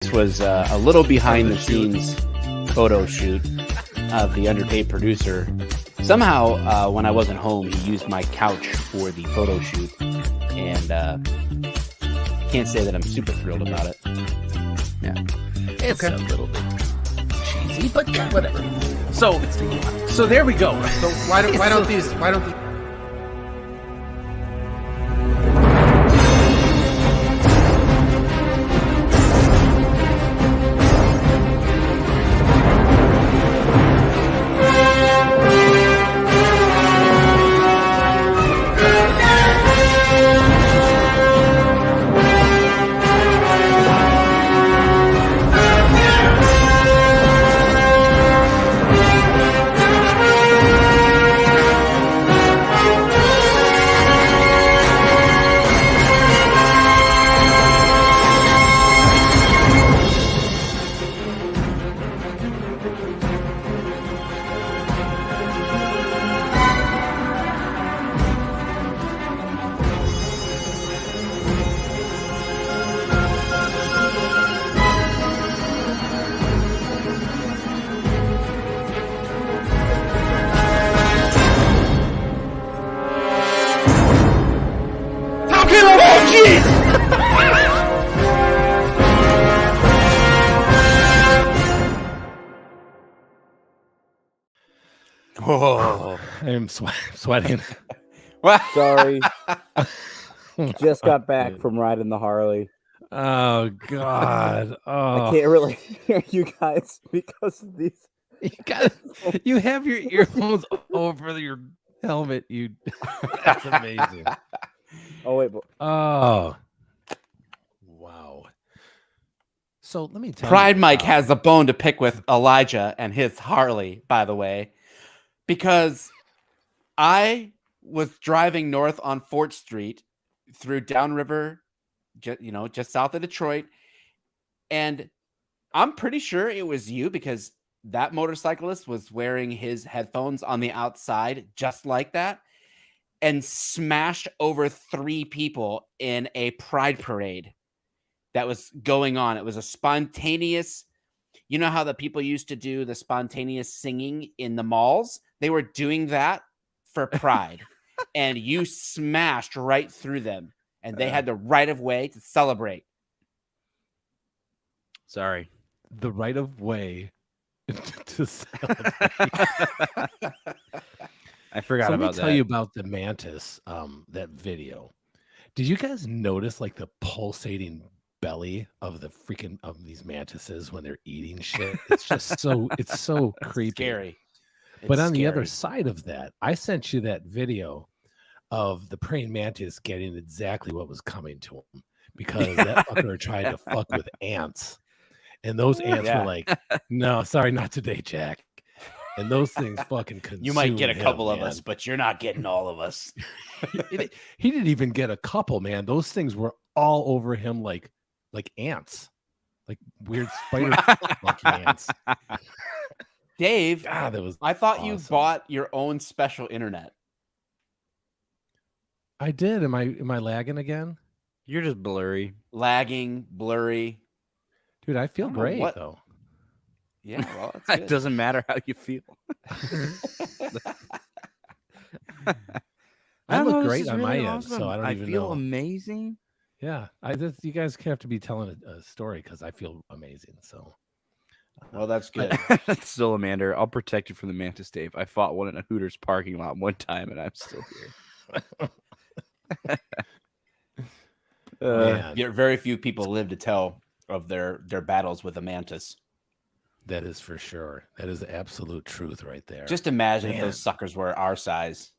This was a little behind the scenes photo shoot of the underpaid producer. Somehow, when I wasn't home, he used my couch for the photo shoot, and can't say that I'm super thrilled about it. Yeah, it's a little bit cheesy, but whatever. So there we go. So why don't these? Oh, I'm sweating. Sorry. Just got back from riding the Harley. Oh God! Oh. I can't really hear you guys because of these. You have your earphones over your helmet. That's amazing. Oh wait. Oh. Wow. So let me tell you. Pride Mike has a bone to pick with Elijah and his Harley, by the way, because I was driving north on 4th Street through Downriver, just south of Detroit, and I'm pretty sure it was you because that motorcyclist was wearing his headphones on the outside just like that and smashed over 3 people in a pride parade that was going on. It was a spontaneous, you know how the people used to do the spontaneous singing in the malls? They were doing that for pride, and you smashed right through them, and they had the right of way to celebrate. Sorry. The right of way to celebrate. I forgot about that. Let me tell you about the mantis, that video. Did you guys notice like the pulsating belly of these mantises when they're eating shit? It's just it's so creepy. Scary. But on the other side of that, I sent you that video of the praying mantis getting exactly what was coming to him because that fucker tried to fuck with ants. And those ants were like, no, sorry, not today, Jack. And those things fucking consume You might get a couple him, of us, but you're not getting all of us. He didn't even get a couple, man. Those things were all over him like ants. Like weird spider monkey ants. Dave, God, that was I thought awesome. You bought your own special internet. I did. Am I lagging again? You're just blurry. Lagging, blurry. Dude, I feel great though. Yeah, well, it's good. It doesn't matter how you feel. I look great on my end, so I don't even know. I feel amazing. Yeah, you guys have to be telling a story because I feel amazing. So, well, that's good. That's still Amanda. I'll protect you from the mantis, Dave. I fought one in a Hooters parking lot one time, and I'm still here. Very few people live to tell of their battles with a mantis. That is for sure. That is absolute truth right there. Just imagine if those suckers were our size.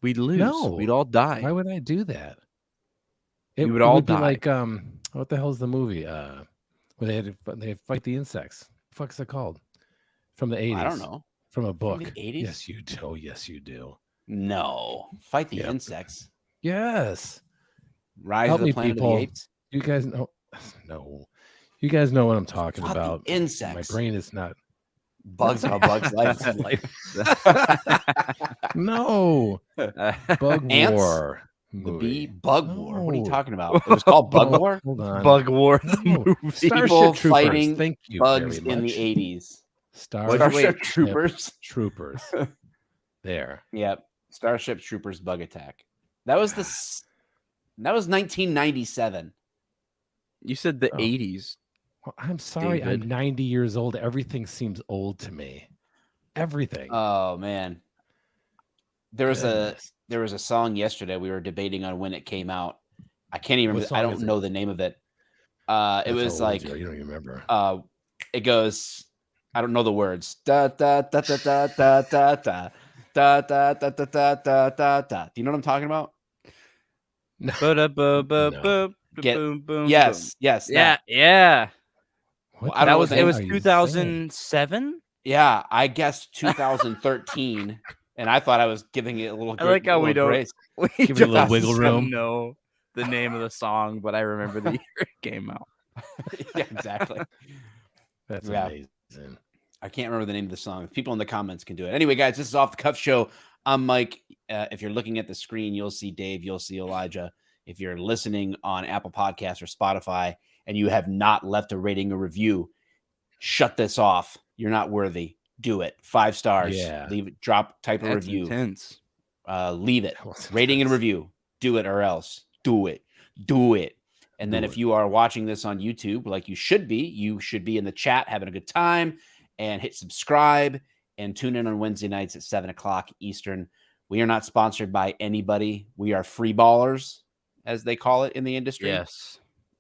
We'd lose. No. We'd all die. Why would I do that? We would all die. Be like what the hell is the movie? Where they fight the insects. What the fuck is it called? From the 80s. I don't know. From a book. From the 80s? Yes, you do. Oh, yes, you do. No. Fight the insects. Yes. Rise of the Planet of the Apes. You guys know. No. You guys know what I'm talking about. Insects. My brain is not. Bugs how bugs life. No. Bug Ants? War. The movie. Bug War. What are you No. talking about? It was called Bug Oh, War. hold on. Bug War, the No. movie. Starship People Troopers. fighting Thank you bugs very in much. the 80s. Starship Troopers. Troopers. There. Yep. Starship Troopers Bug Attack. That was that was 1997. You said the Oh. 80s. Well, I'm sorry. David. I'm 90 years old. Everything seems old to me. Everything. Oh man. There was Goodness. a song yesterday we were debating on when it came out. I can't even What remember. I song don't is it? know the name of it. It That's was how old like you are. You don't even remember. it goes, I don't know the words. Da da da da da da da da da da da da da da da da. Do you know what I'm talking about? No. Yes, yes. Yeah, that. yeah. What I don't That know was what it the- was are you 2007. Yeah, I guessed 2013, and I thought I was giving it a little. I like how we little don't grace. we Give it a little wiggle just room. know the name of the song, but I remember the year it came out. Yeah, exactly. That's Yeah. amazing. I can't remember the name of the song. People in the comments can do it. Anyway, guys, this is Off the Cuff Show. I'm Mike. If you're looking at the screen, you'll see Dave. You'll see Elijah. If you're listening on Apple Podcasts or Spotify and you have not left a rating or review, shut this off. You're not worthy. Do it. 5 stars. Yeah. Leave it. Type a That's review. intense. Leave it. That was Rating and intense. review. Do it or else. Do it. Do it. And then Do if it. you are watching this on YouTube, like you should be in the chat having a good time, and hit subscribe and tune in on Wednesday nights at 7:00 Eastern. We are not sponsored by anybody. We are free ballers, as they call it in the industry. Yes.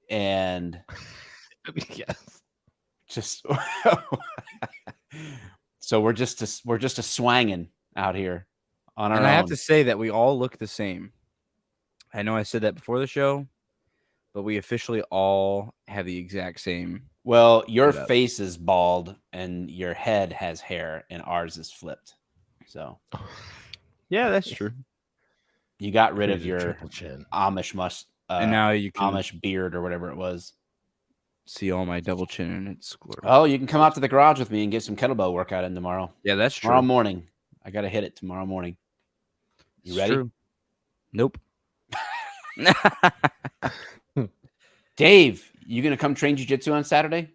And Yes. just so we're just a swanging out here on our And own. I have to say that we all look the same. I know I said that before the show, but we officially all have the exact same. Well, your Get up. face is bald and your head has hair, and ours is flipped. So Yeah, that's true. you got rid of Created a your triple chin. Amish And now you can Amish beard or whatever it was. see all my double chin and it's glorious. Oh, you can come out to the garage with me and get some kettlebell workout in tomorrow. Yeah, that's true. Tomorrow morning. I got to hit it tomorrow morning. You It's ready? true. Nope. Dave, you going to come train jiu-jitsu on Saturday?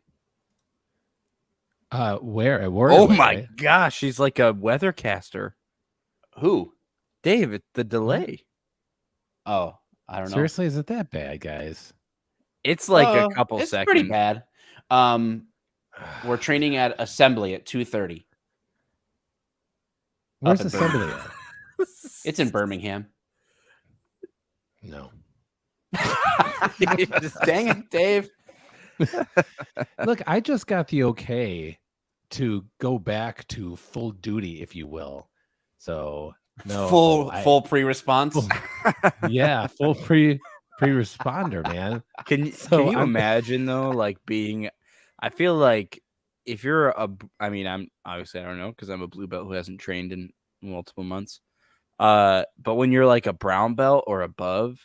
Where? At work? Oh my gosh, he's like a weathercaster. Who? Dave, the delay. Oh, I don't know. Seriously, is it that bad, guys? It's like a couple it's seconds. pretty bad. We're training at Assembly at 2:30. Where's in assembly at? It's in Birmingham. No. Dang it, Dave. Look, I just got the okay to go back to full duty, if you will. So no Full pre-response. Oh, full pre-responder, man. Can you I'm- imagine though, like being? I feel like if you're I'm obviously I don't know because I'm a blue belt who hasn't trained in multiple months. But when you're like a brown belt or above,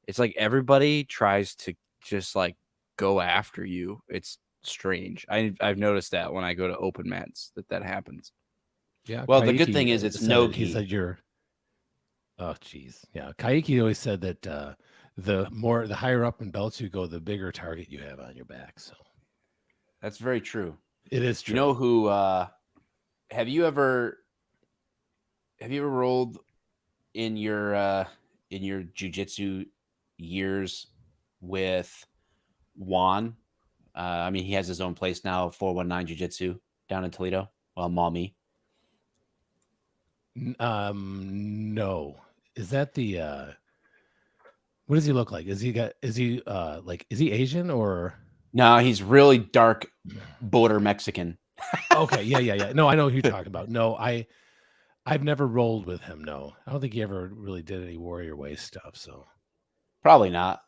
it's like everybody tries to just like go after you. It's strange. I've noticed that when I go to open mats that happens. Yeah. Well, the good Kaiki thing is it's said no that- He gi. said you're. Oh, geez. Yeah. Kaiki always said that the higher up in belts you go, the bigger target you have on your back. So That's very true. it is true. You know who? Have you ever rolled in your jiu-jitsu years with Juan? I mean, he has his own place now, 419 Jiu-Jitsu down in Toledo. Well, Maumee. No. Is that the what does he look like? Is he Asian or No, he's really dark border Mexican. okay, yeah. No, I know who you're talking about. No, I've never rolled with him. No. I don't think he ever really did any Warrior Way stuff. So Probably not.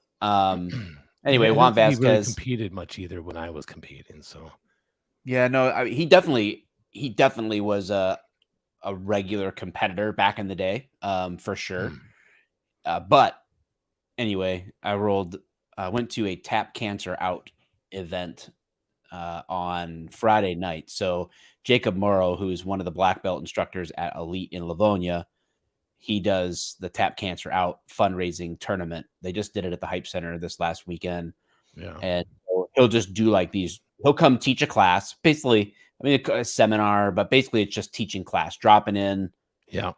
Anyway, I Juan don't think he really Vasquez. competed much either when I was competing. So Yeah, no, I mean, he definitely was a regular competitor back in the day, for sure. But anyway, I went to a Tap Cancer Out event on Friday night. So Jacob Morrow, who's one of the black belt instructors at Elite in Livonia, he does the Tap Cancer Out fundraising tournament. They just did it at the Hype Center this last weekend. Yeah. And he'll just do like these. He'll come teach a class, basically. I mean, a seminar, but basically it's just teaching class, dropping in. Yeah.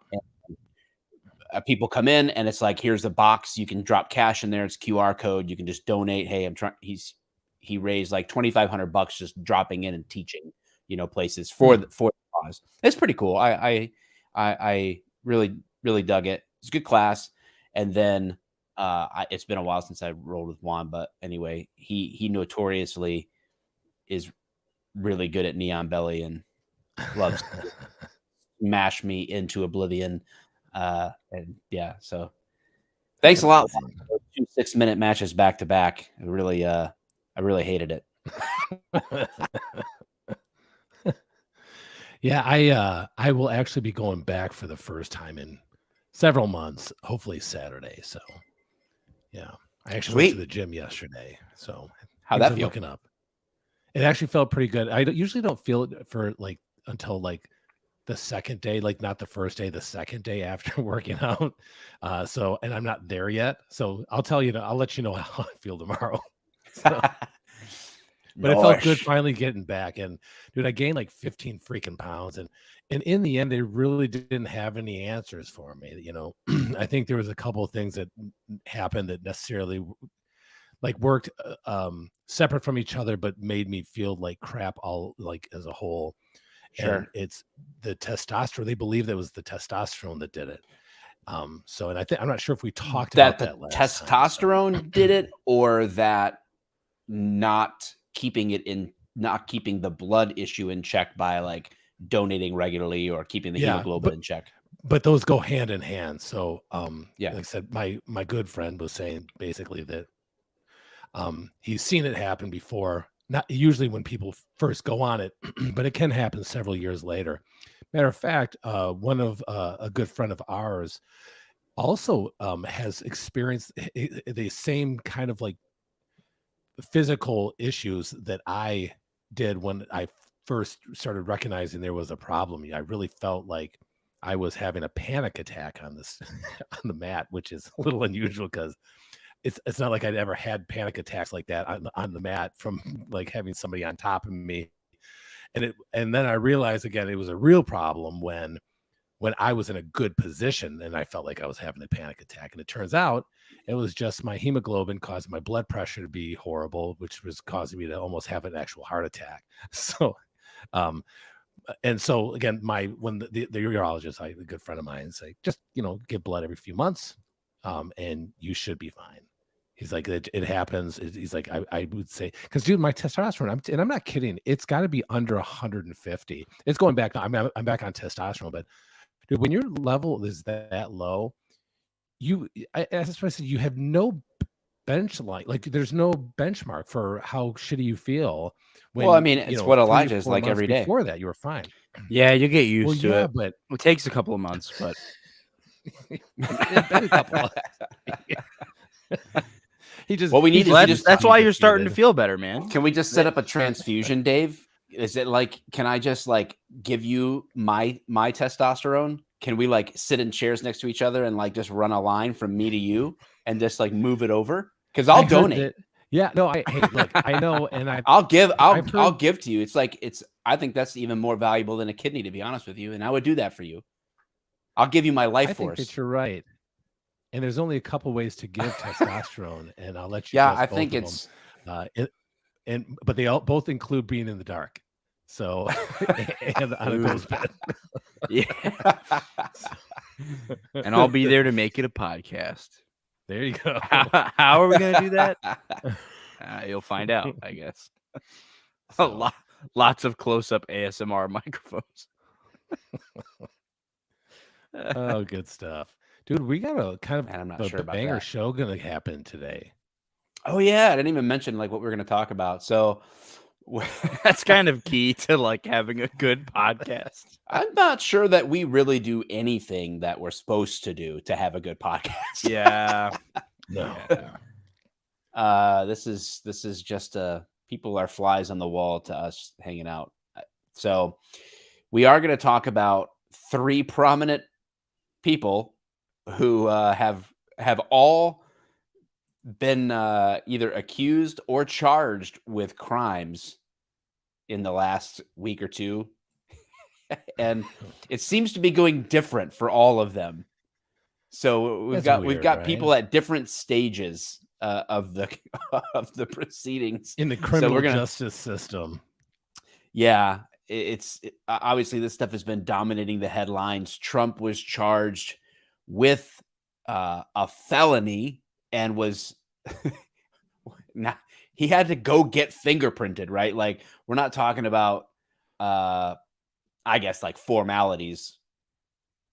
People come in and it's like, here's a box. You can drop cash in there. It's QR code. You can just donate. Hey, I'm trying. He raised like $2,500 just dropping in and teaching, places for the cause. It's pretty cool. I really, really dug it. It's a good class. And then it's been a while since I rolled with Juan, but anyway, he notoriously is really good at Neon Belly and loves to smash me into oblivion. And yeah, so thanks a lot for 2 6-minute matches back to back. I really hated it. Yeah, I will actually be going back for the first time in several months, hopefully Saturday. So yeah, I actually went to the gym yesterday. So how'd that feel? Looking up. It actually felt pretty good. I usually don't feel it for like until like the second day, like not the first day, the second day after working out. And I'm not there yet. So I'll let you know how I feel tomorrow. But it felt good finally getting back. And dude, I gained like 15 freaking pounds. And in the end, they really didn't have any answers for me. I think there was a couple of things that happened that necessarily like worked separate from each other, but made me feel like crap all like as a whole. Sure. And it's the testosterone. They believe that was the testosterone that did it. And I'm not sure if we talked about that last testosterone time, so. did it, or that not keeping the blood issue in check by like donating regularly or keeping the hemoglobin in check. But those go hand in hand. So like I said, my good friend was saying basically that he's seen it happen before. Not usually when people first go on it, but it can happen several years later. Matter of fact, one of a good friend of ours also has experienced the same kind of like physical issues that I did when I first started recognizing there was a problem. I really felt like I was having a panic attack on the mat, which is a little unusual because it's not like I'd ever had panic attacks like that on the mat from like having somebody on top of me. And then I realized again, it was a real problem when I was in a good position and I felt like I was having a panic attack. And it turns out it was just my hemoglobin causing my blood pressure to be horrible, which was causing me to almost have an actual heart attack. So, and so again, when the urologist, a good friend of mine, say, just, give blood every few months and you should be fine. He's like, it happens. He's like, I would say, because dude, my testosterone, and I'm not kidding, it's got to be under 150. It's going back. I'm back on testosterone, but dude, when your level is that low, as I said, you have no bench like there's no benchmark for how shitty you feel. When, well, I mean, it's what Elijah is like every day. Before that, you were fine. Yeah, you get used to it, but it takes a couple of months. But it's been a couple of He just. Well, we need. That's why you're starting to feel better, man. Can we just set up a transfusion, Dave? Is it like? Can I just like give you my testosterone? Can we like sit in chairs next to each other and like just run a line from me to you and just like move it over? Because I'll donate. Yeah, no, look, I know, and I'll give to you. I think that's even more valuable than a kidney, to be honest with you. And I would do that for you. I'll give you my life force. I think that you're right. And there's only a couple ways to give testosterone, and I'll let you. Yeah, I think it's. But they all both include being in the dark. So and on a ghost bed. Yeah. And I'll be there to make it a podcast. There you go. How are we gonna do that? You'll find out, I guess. Lots of close-up ASMR microphones. Oh, good stuff. Dude, we got a kind of I'm not sure about banger that. show gonna happen today. Oh yeah, I didn't even mention like what we were gonna talk about. So that's kind of key to like having a good podcast. I'm not sure that we really do anything that we're supposed to do to have a good podcast. Yeah. No. This is just people are flies on the wall to us hanging out. So we are going to talk about 3 prominent people who have all been either accused or charged with crimes in the last week or two. And it seems to be going different for all of them. So we've got people at different stages of the of the proceedings in the criminal justice system. Yeah, obviously this stuff has been dominating the headlines. Trump was charged with a felony and was now he had to go get fingerprinted, right? Like we're not talking about I guess like formalities.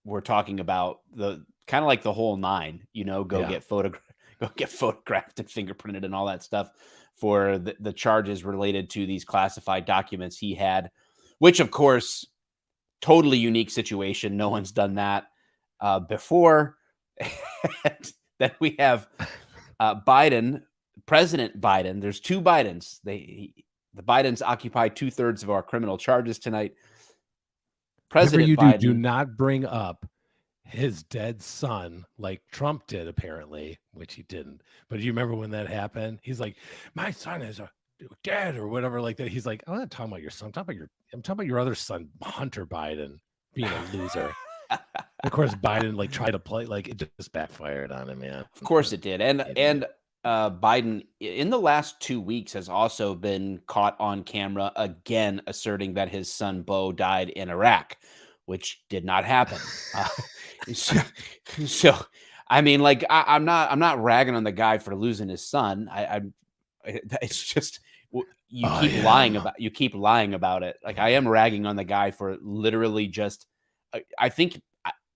We're talking about the kind of like the whole nine, get photographed and fingerprinted and all that stuff for the charges related to these classified documents he had, which of course, totally unique situation. No one's done that before. Then we have President Biden. There's two Bidens. The Bidens occupy 2/3 of our criminal charges tonight. President Biden. Do not bring up his dead son like Trump did, apparently, which he didn't. But do you remember when that happened? He's like, my son is dead or whatever like that. He's like, I'm not talking about your son. I'm talking about your other son, Hunter Biden, being a loser. Of course, Biden like tried to play, like it just backfired on him, man. Of course it did. And Biden in the last 2 weeks has also been caught on camera again asserting that his son Beau died in Iraq, which did not happen. So I mean, like I'm not ragging on the guy for losing his son. It's just you keep lying about it. Like I am ragging on the guy for literally just. I think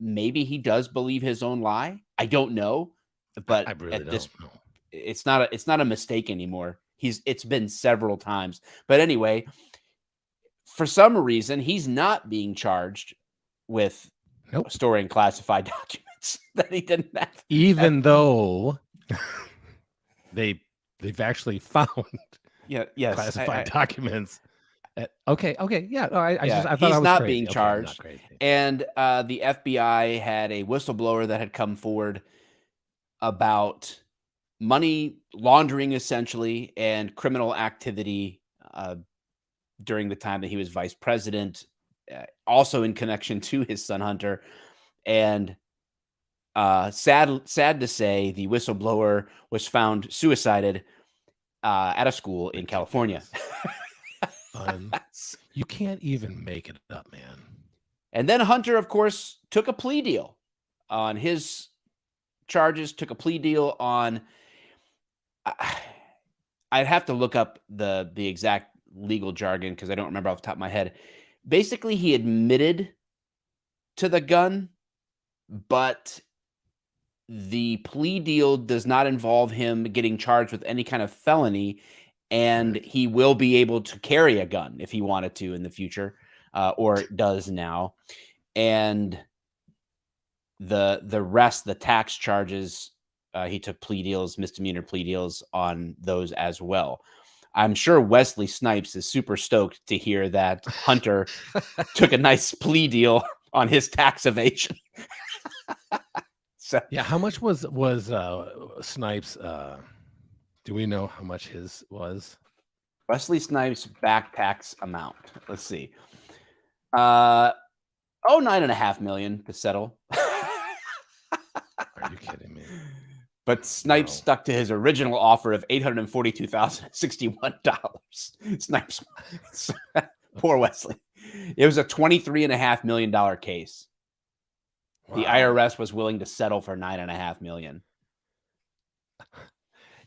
maybe he does believe his own lie. I don't know, but I really don't know. It's not a mistake anymore. It's been several times. But anyway, for some reason, he's not being charged with storing classified documents that he didn't have. Even though they've actually found classified documents. Okay, yeah. I thought he's was not crazy. being charged. Okay, and the FBI had a whistleblower that had come forward about money laundering, essentially, and criminal activity during the time that he was vice president, also in connection to his son Hunter. And sad to say, the whistleblower was found suicided at a school in California. You can't even make it up, man. And then Hunter, of course, took a plea deal on his charges, took a plea deal on I'd have to look up the exact legal jargon because I don't remember off the top of my head. Basically, he admitted to the gun, but the plea deal does not involve him getting charged with any kind of felony, and he will be able to carry a gun if he wanted to in the future, or does now. And the rest, the tax charges, he took misdemeanor plea deals on those as well. I'm sure Wesley Snipes is super stoked to hear that Hunter took a nice plea deal on his tax evasion. So yeah, how much was Snipes? Do we know how much his was? Wesley Snipes' back tax amount. Let's see. $9.5 million to settle. Are you kidding me? But Snipes stuck to his original offer of $842,061. Snipes, poor Wesley. It was a $23.5 million case. Wow. The IRS was willing to settle for $9.5 million.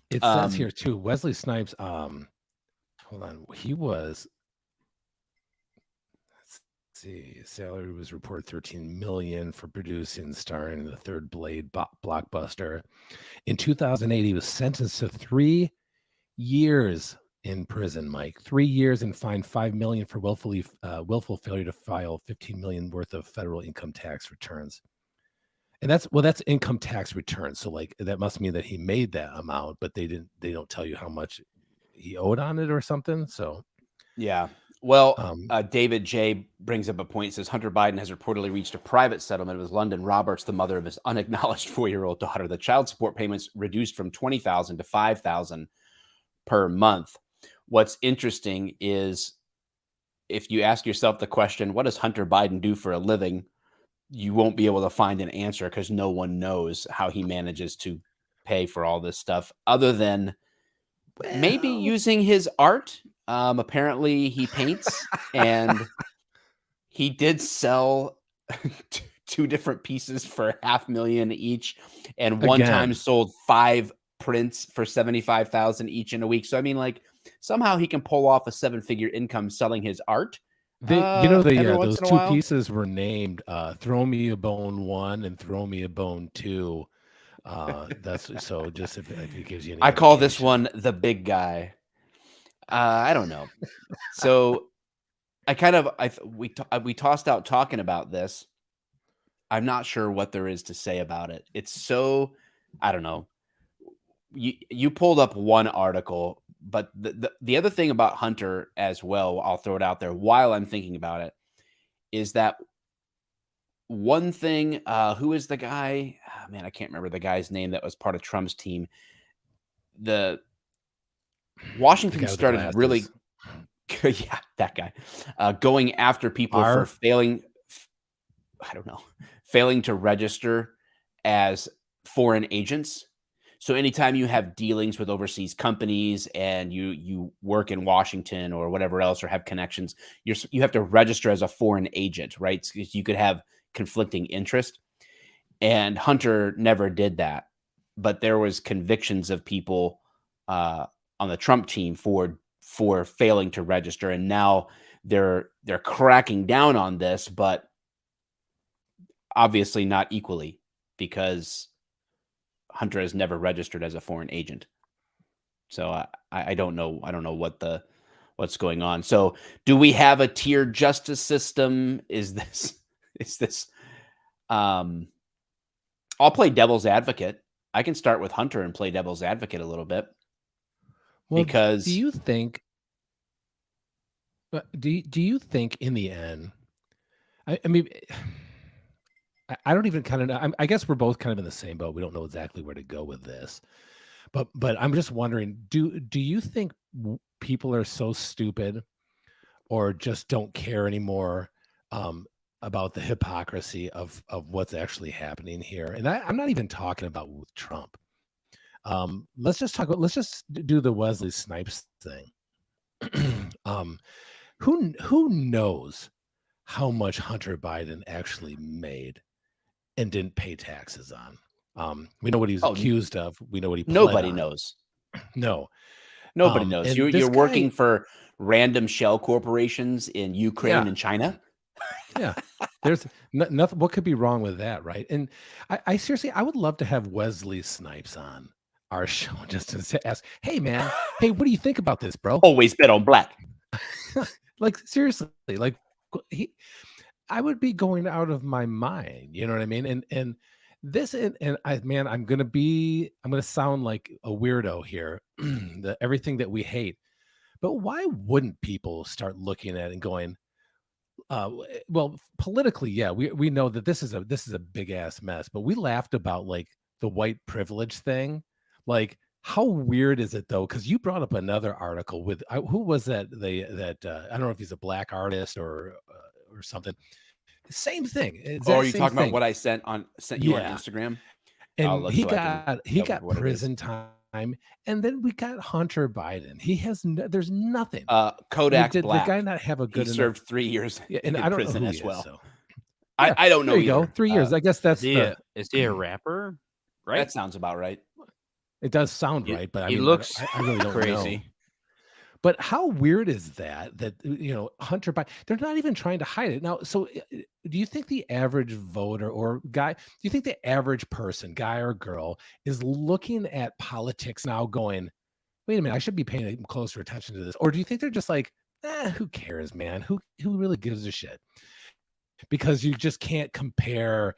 It says here too, Wesley Snipes. Hold on, he was. Let's see, salary was reported $13 million for producing and starring in the third Blade blockbuster. In 2008, he was sentenced to 3 years in prison. Mike, 3 years and fined $5 million for willful failure to file $15 million worth of federal income tax returns. And that's income tax returns. So like that must mean that he made that amount, but they don't tell you how much he owed on it or something. So yeah. Well, David J. brings up a point. Says Hunter Biden has reportedly reached a private settlement with London Roberts, the mother of his unacknowledged 4-year-old daughter. The child support payments reduced from $20,000 to $5,000 per month. What's interesting is if you ask yourself the question, what does Hunter Biden do for a living? You won't be able to find an answer because no one knows how he manages to pay for all this stuff other than maybe using his art. Apparently he paints and he did sell two different pieces for $500,000 each, and one time sold 5 prints for $75,000 each in a week. So I mean, like somehow he can pull off a 7-figure income selling his art. Those 2 pieces were named "Throw Me a Bone 1" and "Throw Me a Bone 2." That's so. Just if it gives you any I call this one the big guy. I don't know. So we tossed out talking about this. I'm not sure what there is to say about it. It's so, I don't know. You pulled up one article, but the other thing about Hunter as well, I'll throw it out there while I'm thinking about it, is that one thing, who is the guy? Oh, man, I can't remember the guy's name that was part of Trump's team. The Washington started really, yeah, that guy, going after people for failing to register as foreign agents. So anytime you have dealings with overseas companies and you work in Washington or whatever else or have connections, you have to register as a foreign agent, right? Because you could have conflicting interest. And Hunter never did that, but there was convictions of people on the Trump team for failing to register, and now they're cracking down on this, but obviously not equally because Hunter has never registered as a foreign agent. So I don't know. I don't know what's going on. So do we have a tiered justice system? Is this I'll play devil's advocate. I can start with Hunter and play devil's advocate a little bit. Well, because do you think in the end, I mean, I don't even kind of know. I guess we're both kind of in the same boat. We don't know exactly where to go with this, but I'm just wondering, do you think people are so stupid or just don't care anymore about the hypocrisy of what's actually happening here? And I'm not even talking about with Trump. Let's just do the Wesley Snipes thing. Who knows how much Hunter Biden actually made and didn't pay taxes on? We know what he's accused of. We know what he pled nobody on. knows. No, nobody knows. You're working for random shell corporations in Ukraine and China. Yeah, there's nothing. What could be wrong with that, right? And I seriously, I would love to have Wesley Snipes on our show just to ask, hey man, hey, what do you think about this, bro? Always bet on black. Like seriously, like I would be going out of my mind. You know what I mean? And this and I'm gonna sound like a weirdo here. Everything that we hate, but why wouldn't people start looking at it and going, well, politically, yeah, we know that this is a big ass mess, but we laughed about like the white privilege thing. Like, how weird is it though? Because you brought up another article with who was that? I don't know if he's a black artist or something. Same thing. Are you talking about what I sent you on Instagram? And he got prison time, and then we got Hunter Biden. He has there's nothing. Kodak did Black. The guy not have a good? He served 3 years in I don't prison know who as well. Is, so. I don't know. There you go. 3 years. I guess that's is he a rapper? Right. That sounds about right. It does sound right, but he looks I really don't crazy. know. But how weird is that Hunter Biden, they're not even trying to hide it. Now, so do you think the average voter or guy, do you think the average person, guy or girl, is looking at politics now going, wait a minute, I should be paying closer attention to this? Or do you think they're just like, who cares, man? Who really gives a shit? Because you just can't compare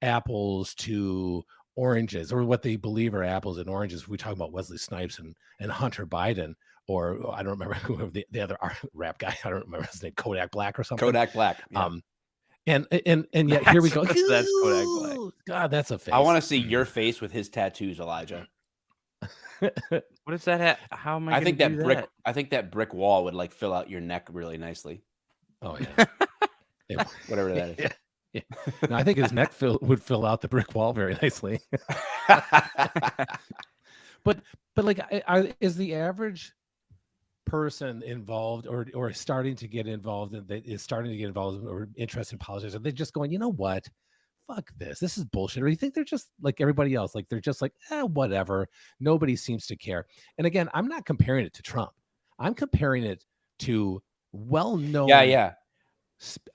apples to oranges, or what they believe are apples and oranges. We talk about Wesley Snipes and Hunter Biden. or I don't remember who the other rap guy. I don't remember his name, Kodak Black or something. Kodak Black. Yeah. And yet here we go. That's Kodak Black. God, that's a face. I want to see your face with his tattoos, Elijah. What does that? How am I? I think gonna do that I think that brick wall would like fill out your neck really nicely. Oh yeah. Whatever that is. Yeah. No, I think his neck would fill out the brick wall very nicely. but like, is the average person involved or starting to get involved or interested in politics? Are they just going, you know what? Fuck this. This is bullshit. Or you think they're just like everybody else? Like they're just like, whatever. Nobody seems to care. And again, I'm not comparing it to Trump. I'm comparing it to well-known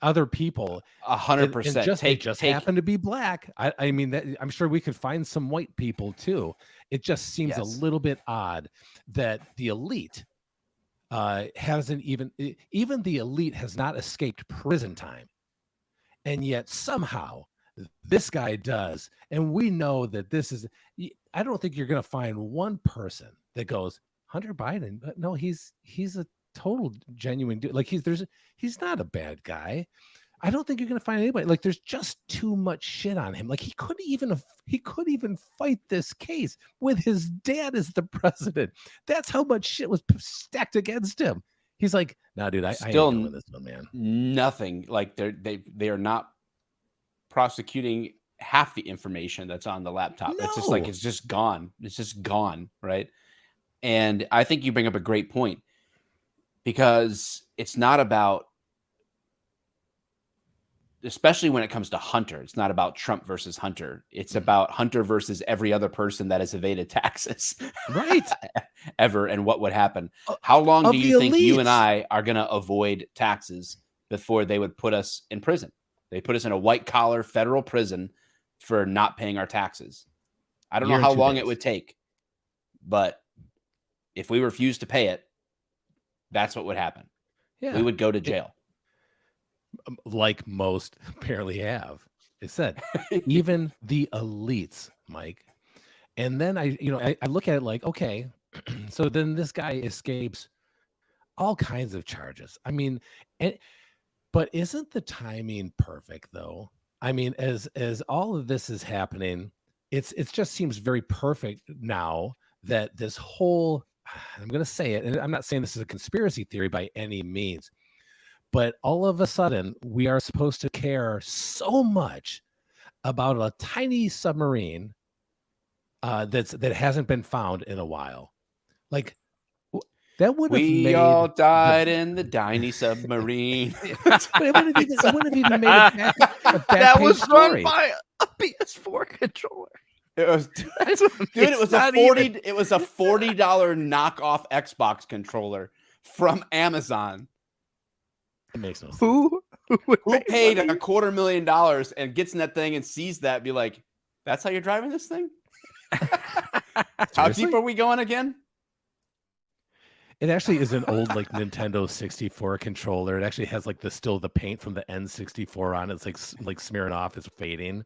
other people. 100%. They just happen to be black. I mean, I'm sure we could find some white people too. It just seems a little bit odd that the elite hasn't even the elite has not escaped prison time, and yet somehow this guy does. And we know that this is, I don't think you're going to find one person that goes, Hunter Biden, but no, he's a total genuine dude. Like he's not a bad guy. I don't think you're going to find anybody. Like there's just too much shit on him. Like he couldn't even fight this case with his dad as the president. That's how much shit was stacked against him. He's like, nah, dude, I ain't doing this one, man. Nothing. Like they are not prosecuting half the information that's on the laptop. No. It's just like it's just gone. It's just gone, right? And I think you bring up a great point, because it's not about, especially when it comes to Hunter, it's not about Trump versus Hunter. It's about Hunter versus every other person that has evaded taxes, right? Ever, and what would happen. How long do you think you and elites. I are going to avoid taxes before they would put us in prison? They put us in a white collar federal prison for not paying our taxes. I don't know how long it would take, but if we refuse to pay it, that's what would happen. Yeah. We would go to jail. Like most apparently have. It said even the elites, Mike. And then I look at it like, okay, so then this guy escapes all kinds of charges. I mean, but isn't the timing perfect though? I mean, as all of this is happening, it just seems very perfect now that this whole, I'm going to say it, and I'm not saying this is a conspiracy theory by any means, but all of a sudden we are supposed to care so much about a tiny submarine that hasn't been found in a while. Like that would have we all died in the tiny submarine. But it wouldn't have even made a back That was story. run by a PS4 controller. It was, dude, it was a $40 knockoff Xbox controller from Amazon. It makes no sense. Who paid $250,000 and gets in that thing and sees that, be like, that's how you're driving this thing? How deep are we going again? It actually is an old like Nintendo 64 controller. It actually has like still the paint from the N64 on it. It's like smearing off. It's fading.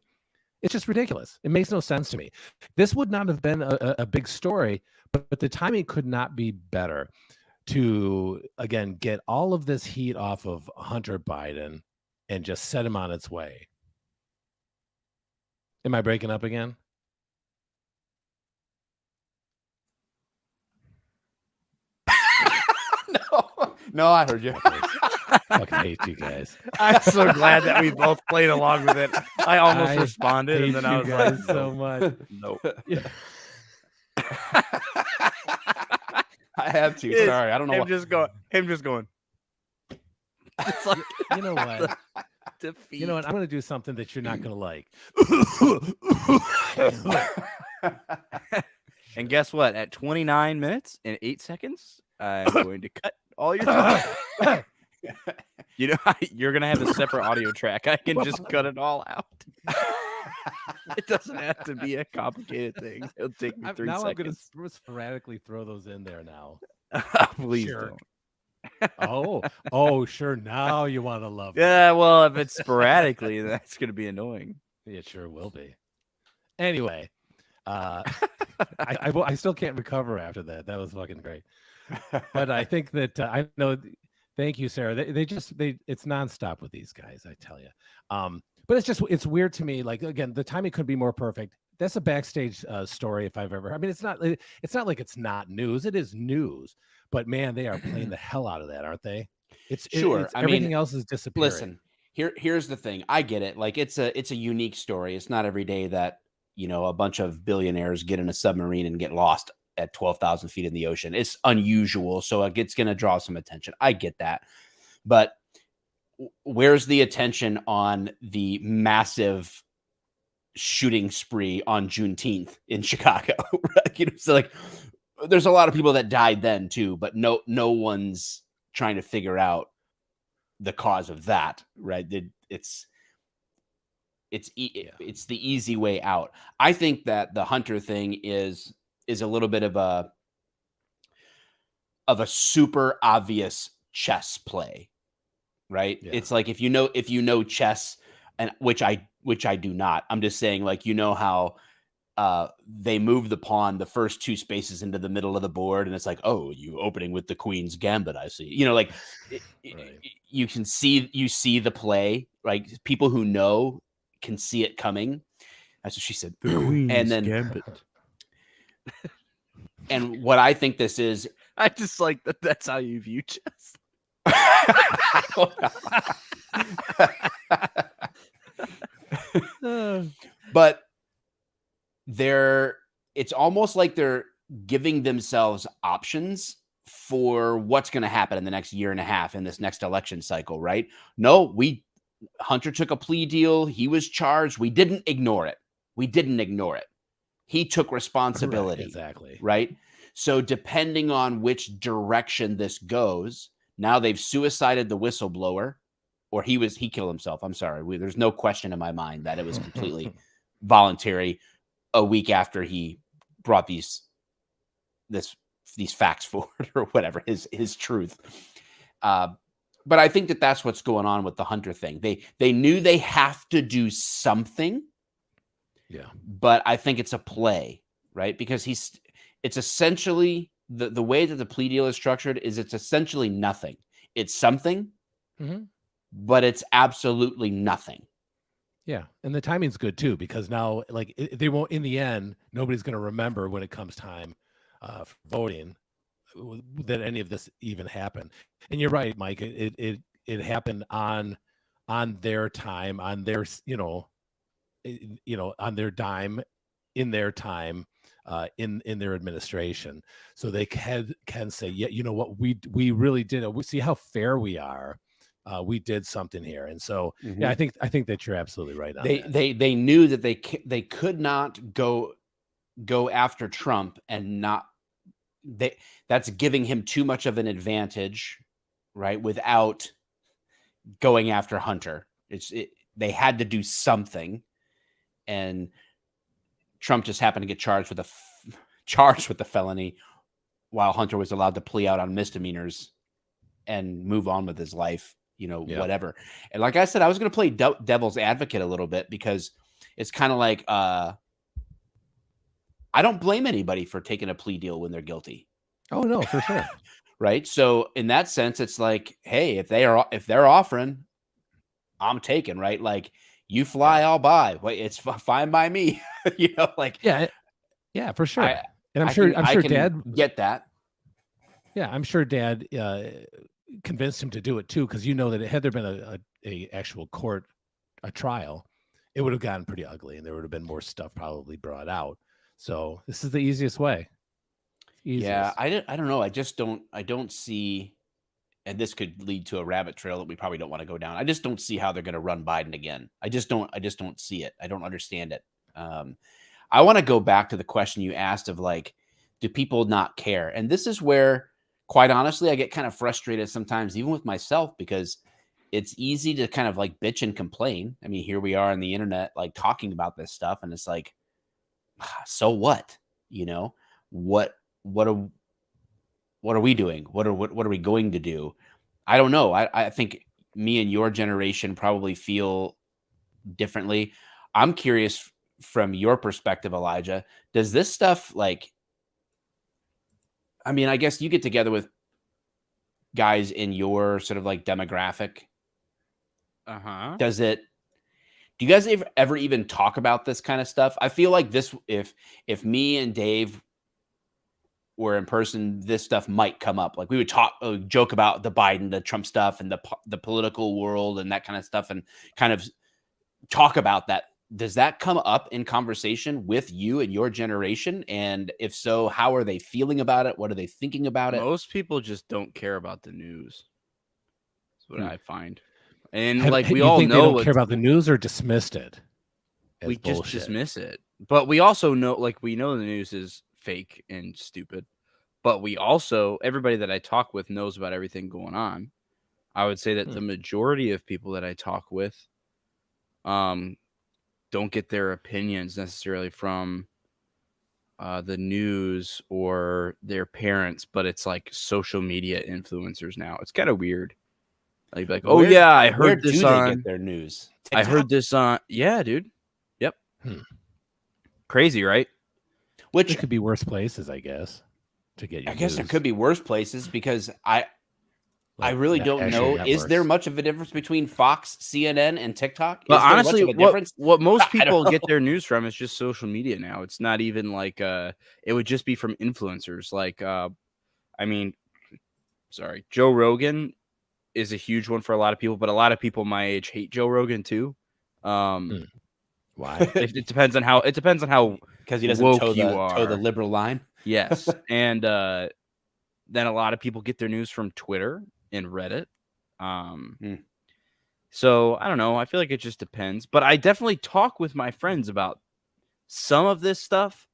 It's just ridiculous. It makes no sense to me. This would not have been a big story, but the timing could not be better to, again, get all of this heat off of Hunter Biden and just set him on its way. Am I breaking up again? No, I heard you. I fucking hate you guys. I'm so glad that we both played along with it. I almost responded, and then I was like, so much. Nope. I had to. Sorry, I don't know. Him just going. It's like, you know what? Defeat. You know what? I'm going to do something that you're not going to like. And guess what? At 29 minutes and 8 seconds, I'm going to cut all your time. You know, you're going to have a separate audio track. I can just cut it all out. It doesn't have to be a complicated thing. It'll take me 3 seconds. I'm going to sporadically throw those in there now. Please Sure. don't. Oh, sure. Now you want to love Yeah, well, if it's sporadically, that's going to be annoying. It sure will be. Anyway, I still can't recover after that. That was fucking great. But I think that I know. Thank you, Sarah. It's nonstop with these guys. I tell you. But it's weird to me. Like again, the timing could be more perfect. That's a backstage story if I've ever. I mean, it's not like it's not news. It is news. But man, they are playing the hell out of that, aren't they? Sure. I mean, everything else is disappearing. Listen, here's the thing. I get it. Like it's a unique story. It's not every day that a bunch of billionaires get in a submarine and get lost at 12,000 feet in the ocean. It's unusual, so it's going to draw some attention. I get that. But where's the attention on the massive shooting spree on Juneteenth in Chicago? So like there's a lot of people that died then too, but no one's trying to figure out the cause of that, right? It's the easy way out. I think that the Hunter thing is a little bit of a super obvious chess play, right? Yeah. It's like if you know chess, and which I do not. I'm just saying, like, how they move the pawn the first two spaces into the middle of the board, and it's like, oh, you opening with the queen's gambit, I see. Like Right. you see the play, like people who know can see it coming. That's what she said. The queen's and then gambit. And what I think this is, I just like that. That's how you view chess. But it's almost like they're giving themselves options for what's going to happen in the next year and a half in this next election cycle, right? No, Hunter took a plea deal. He was charged. We didn't ignore it. He took responsibility. Right, exactly. Right? So depending on which direction this goes, now they've suicided the whistleblower, or he killed himself. I'm sorry. There's no question in my mind that it was completely voluntary a week after he brought these facts forward, or whatever, his truth. But I think that that's what's going on with the Hunter thing. They knew they have to do something. Yeah. But I think it's a play, right? Because it's essentially the way that the plea deal is structured is it's essentially nothing. It's something, but it's absolutely nothing. Yeah. And the timing's good too, because now, like, they won't, in the end, nobody's going to remember when it comes time for voting that any of this even happened. And you're right, Mike. It happened on their time, on their, on their dime, in their time, in their administration. So they can say, yeah, you know what, we really did it. We see how fair we are. We did something here. And so, yeah, I think that you're absolutely right on that. They knew that they could not go after Trump and not, that's giving him too much of an advantage, right? Without going after Hunter. They had to do something, and Trump just happened to get charged with a felony, while Hunter was allowed to plea out on misdemeanors and move on with his life, whatever. And like I said, I was going to play devil's advocate a little bit, because it's kind of like, I don't blame anybody for taking a plea deal when they're guilty. Oh no, for sure. Right. So in that sense, it's like, hey, if they're offering, I'm taking, right? Like, you fly, I'll buy. Wait, it's fine by me. Yeah, for sure. I'm sure Dad get that. Yeah, I'm sure Dad convinced him to do it too, because that had there been a actual a trial, it would have gotten pretty ugly, and there would have been more stuff probably brought out. So this is the easiest way. Yeah, I don't know. I don't see, and this could lead to a rabbit trail that we probably don't want to go down. I just don't see how they're going to run Biden again. I just don't see it. I don't understand it. I want to go back to the question you asked of, like, do people not care? And this is where, quite honestly, I get kind of frustrated sometimes, even with myself, because it's easy to kind of like bitch and complain. I mean, here we are on the internet, like, talking about this stuff, and it's like, so what? What are we doing? What are we going to do? I don't know. I think me and your generation probably feel differently. I'm curious from your perspective, Elijah, does this stuff, like, I mean, I guess you get together with guys in your sort of like demographic. Uh-huh. Do you guys ever even talk about this kind of stuff? I feel like this, if me and Dave were in person, this stuff might come up. Like we would joke about the Trump stuff and the political world and that kind of stuff, and kind of talk about that. Does that come up in conversation with you and your generation? And if so, how are they feeling about it? What are they thinking about it? Most people just don't care about the news. That's what I find. And we all know, they don't care about the news or dismissed it. We just dismiss it. But we also know, we know the news is fake and stupid. But we also, everybody that I talk with knows about everything going on. I would say that the majority of people that I talk with don't get their opinions necessarily from the news or their parents, but it's like social media influencers now. It's kind of weird. Like, oh yeah, I heard this on. Where do they get their news? TikTok? I heard this on. Yeah, dude. Yep. Crazy, right? Which it could be worse places, I guess, to get your I guess news. there could be worse places because I really don't know. Is there much of a difference between Fox, CNN, and TikTok? But honestly, what most people get their news from is just social media now. It's not even like it would just be from influencers. Like, I mean, sorry, Joe Rogan is a huge one for a lot of people, but a lot of people my age hate Joe Rogan too. Why? It depends on how because he doesn't toe the liberal line. Yes, and then a lot of people get their news from Twitter and Reddit. So I don't know. I feel like it just depends, but I definitely talk with my friends about some of this stuff,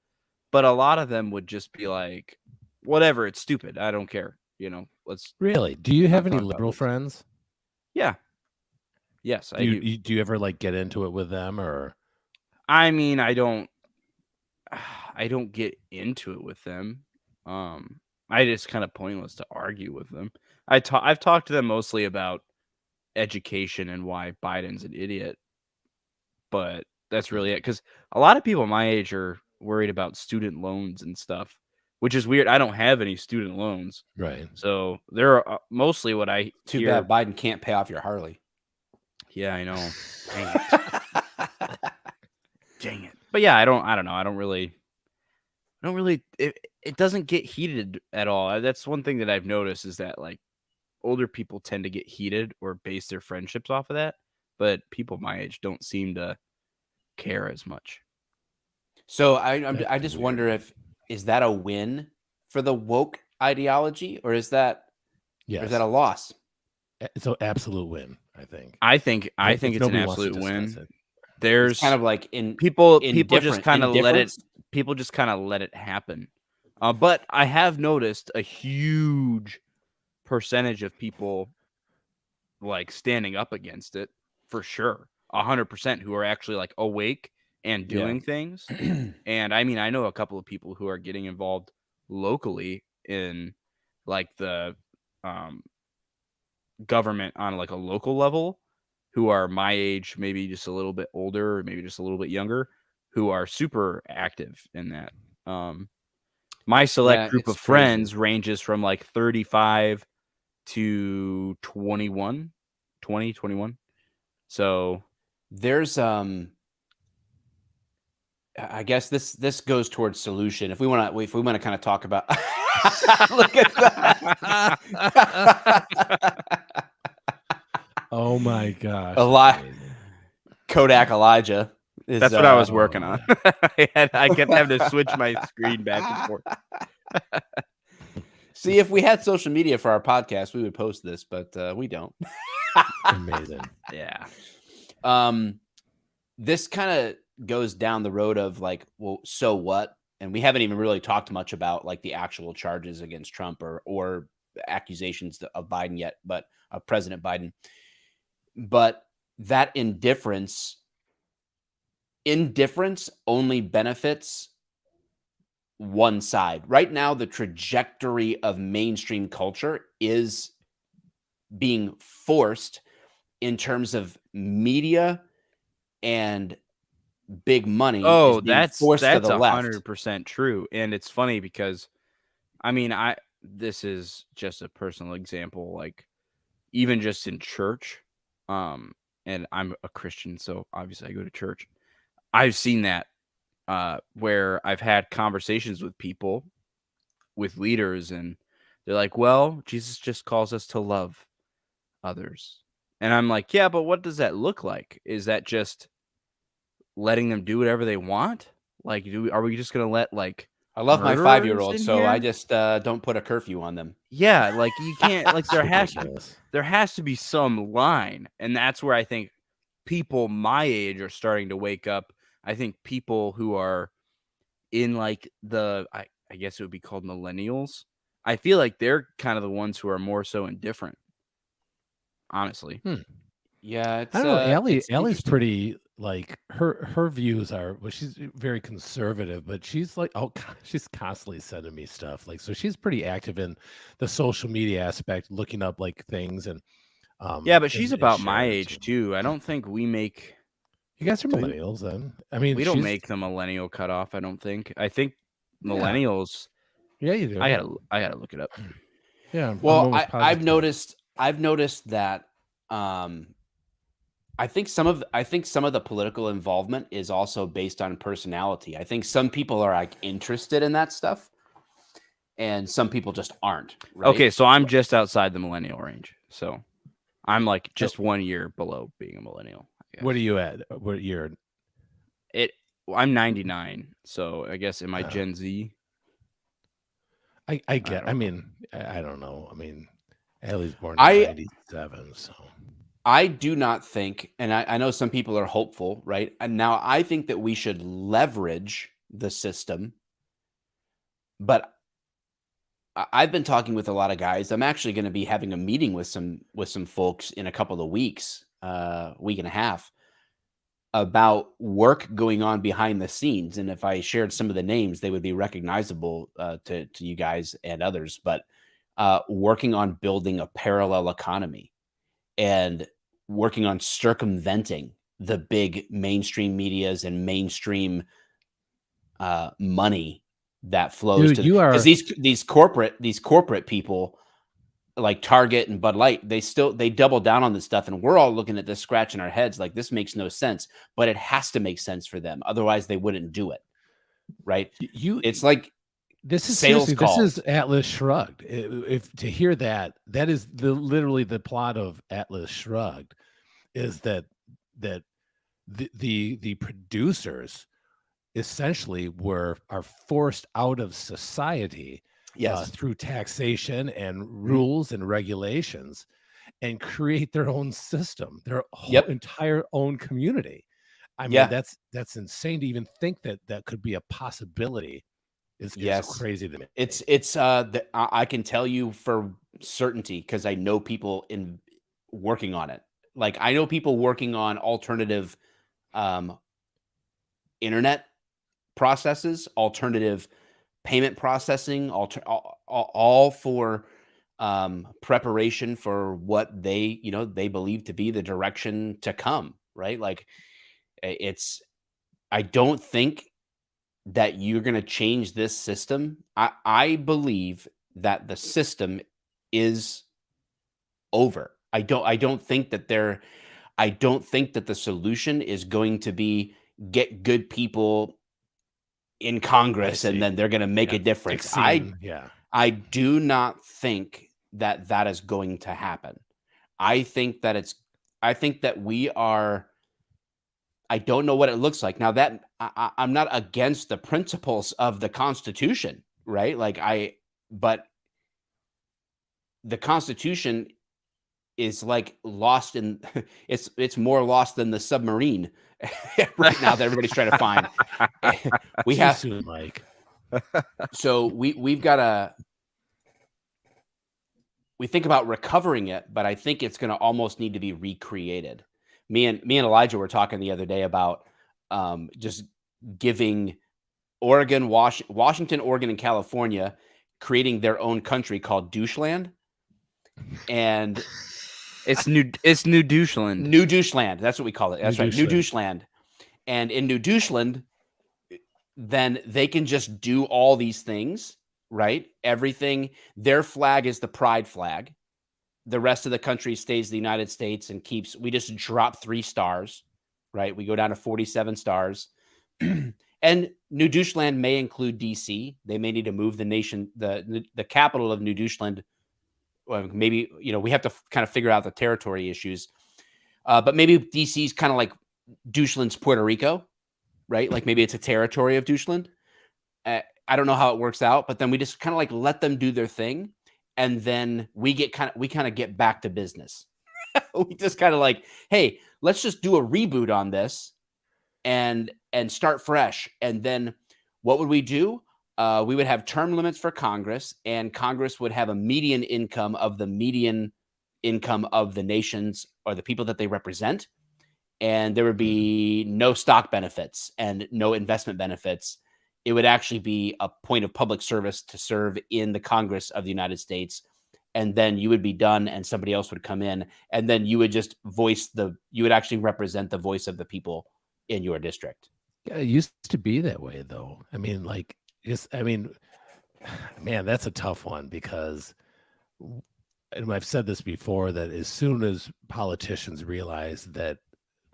but a lot of them would just be like, whatever, it's stupid. I don't care. Let's really. Do you have any liberal friends? Yeah. Yes, I do. Do you ever get into it with them, or? I mean, I don't get into it with them. I just kind of pointless to argue with them. I've talked to them mostly about education and why Biden's an idiot, but that's really it. Because a lot of people my age are worried about student loans and stuff, which is weird. I don't have any student loans, right? So they're mostly what I Too hear. bad Biden can't pay off your Harley. Yeah, I know. Dang it. Dang it. But yeah, I don't know. I don't really. It doesn't get heated at all. That's one thing that I've noticed is that older people tend to get heated or base their friendships off of that, but people my age don't seem to care as much. So I just wonder is that a win for the woke ideology, or is that a loss? It's an absolute win. I think it's an absolute win. There's it's kind of like people just kind of let it happen. But I have noticed a huge percentage of people standing up against it for sure. 100% who are actually awake and doing things. And I mean, I know a couple of people who are getting involved locally in the government on a local level, who are my age, maybe just a little bit older, or maybe just a little bit younger, who are super active in that. My select group of friends ranges from 35 to 21. So there's I guess this goes towards solution. If we want to kind of talk about look at that. Oh my gosh. Kodak Elijah. That's what I was working on. I kept having to switch my screen back and forth. See, if we had social media for our podcast, we would post this, but we don't. Amazing. Yeah. This kind of goes down the road of well, so what? And we haven't even really talked much about the actual charges against Trump or accusations of Biden yet, but President Biden. But that indifference only benefits one side. Right now, the trajectory of mainstream culture is being forced in terms of media and big money. Oh, that's forced to the left. 100% true. And it's funny because I mean, this is just a personal example, like even just in church, and I'm a Christian, so obviously I go to church. I've seen that where I've had conversations with people, with leaders, and they're like, well, Jesus just calls us to love others. And I'm like, yeah, but what does that look like? Is that just letting them do whatever they want? Like, are we just going to let like I love my murderers 5-year-old, in so I here? just don't put a curfew on them. Yeah, like you can't, like there Ridiculous. has to be some line. And that's where I think people my age are starting to wake up. I think people who are in like I guess it would be called millennials. I feel like they're kind of the ones who are more so indifferent, honestly. Yeah, I don't know. it's Allie's interesting. pretty like her views are. Well, she's very conservative, but she's like, she's constantly sending me stuff. Like, so she's pretty active in the social media aspect, looking up like things and Yeah, but she's and about my sharing age too. too. I don't think we make You guys are do millennials, then. I mean, we don't she's make the millennial cutoff. I don't think. I think yeah, millennials. yeah, you do. I gotta look it up. Yeah, I'm Well, almost I've positive. noticed that I think some of the political involvement is also based on personality. I think some people are like interested in that stuff, and some people just aren't. Right? Okay, so I'm just outside the millennial range. So I'm like Oh, just 1 year below being a millennial. I what are guess. you at? What year? I'm 99, so I guess am I Uh, Gen Z? I I get. I don't know. mean, I don't know. I mean, Allie's born in I '97, so I do not think, and I know some people are hopeful, right? And now I think that we should leverage the system, but I've been talking with a lot of guys. I'm actually going to be having a meeting with some folks in a couple of weeks, week and a half, about work going on behind the scenes. And if I shared some of the names, they would be recognizable to you guys and others. But working on building a parallel economy and working on circumventing the big mainstream medias and mainstream money that flows dude, to, you because are. these corporate people like Target and Bud Light, they double down on this stuff, and we're all looking at this scratching our heads like this makes no sense, but it has to make sense for them, otherwise they wouldn't do it, right? You. It's like This is sales seriously. This is calls. Atlas Shrugged. If to hear that, that is literally the plot of Atlas Shrugged. Is that the producers essentially are forced out of society Yes. through taxation and Mhm. rules and regulations and create their own system, their whole Yep. entire own community. I mean, Yeah. that's insane to even think that that could be a possibility. Is Yes. crazy to me. I can tell you for certainty because I know people in working on it. Like I know people working on alternative um internet processes, alternative payment processing, all for preparation for what they believe to be the direction to come, right? Like it's I don't think that you're going to change this system. I believe that the system is over. I don't think that the solution is going to be get good people in I Congress and see. then they're going to make Yeah, a difference. fixing. Yeah, I do not think that that is going to happen. I think that it's I think that we are I don't know what it looks like. Now that I'm not against the principles of the Constitution, right? But the Constitution is like lost in it's more lost than the submarine right now that everybody's trying to find. we too have soon, Mike. so we've got to we think about recovering it, but I think it's going to almost need to be recreated. Me and Elijah were talking the other day about just giving Washington, Oregon, and California creating their own country called Doucheland, and It's new doucheland. New Doucheland. That's what we call it. That's right, New Doucheland. Doucheland. And in New Doucheland, then they can just do all these things right? Everything, their flag is the pride flag. The rest of the country stays the United States and we just drop 3 stars, right? We go down to 47 stars. And New Deutschland may include DC. They may need to move the capital of New Deutschland. Well, maybe, we have to kind of figure out the territory issues. But maybe DC is kind of like Deutschland's Puerto Rico, right? Like maybe it's a territory of Deutschland. I don't know how it works out, but then we just kind of like let them do their thing. And then we kind of get back to business. We just kind of like, hey, let's just do a reboot on this and start fresh. And then what would we do? We would have term limits for Congress, and Congress would have a median income of the median income of the nations or the people that they represent. And there would be no stock benefits and no investment benefits. It would actually be a point of public service to serve in the Congress of the United States. And then you would be done and somebody else would come in, and then you would just you would actually represent the voice of the people in your district. Yeah, it used to be that way though. I mean, man, that's a tough one because, and I've said this before, that as soon as politicians realize that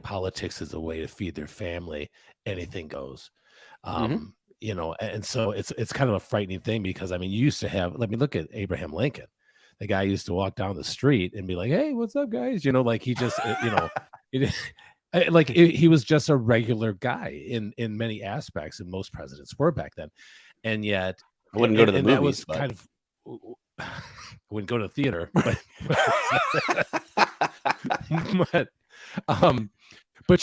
politics is a way to feed their family, anything goes. And so it's kind of a frightening thing because, I mean, you used to have, look at Abraham Lincoln. The guy used to walk down the street and be like, "Hey, what's up, guys?" Like he just, he was just a regular guy in many aspects, and most presidents were back then. And yet, I wouldn't go to the movies. That was kind of, I wouldn't go to the theater, but you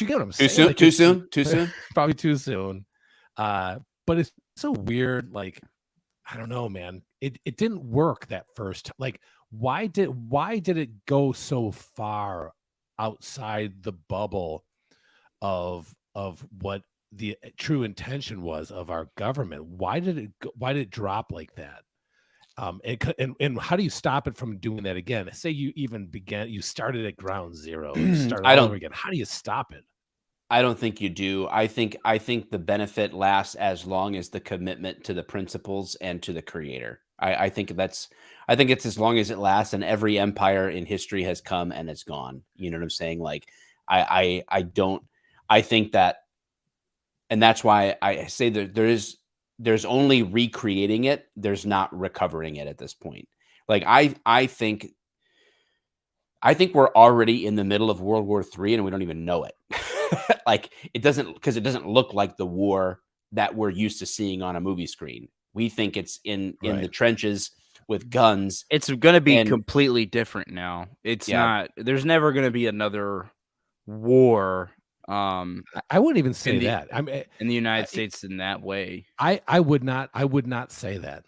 get what I'm saying. Too soon. Probably too soon. But it's so weird. Like, I don't know, man. It didn't work that first. Like, why did it go so far outside the bubble of what the true intention was of our government? Why did it drop like that? And how do you stop it from doing that again? Say you started at ground zero, all over again. How do you stop it? I don't think you do. I think the benefit lasts as long as the commitment to the principles and to the creator. I think it's as long as it lasts, and every empire in history has come and it's gone. You know what I'm saying? Like, I think that, and that's why I say that there's only recreating it. There's not recovering it at this point. Like, I think we're already in the middle of World War III and we don't even know it. Like, it doesn't look like the war that we're used to seeing on a movie screen. We think it's in the trenches with guns. It's going to be completely different now. It's not. There's never going to be another war. I wouldn't even say that. I mean, in the United States in that way. I would not say that.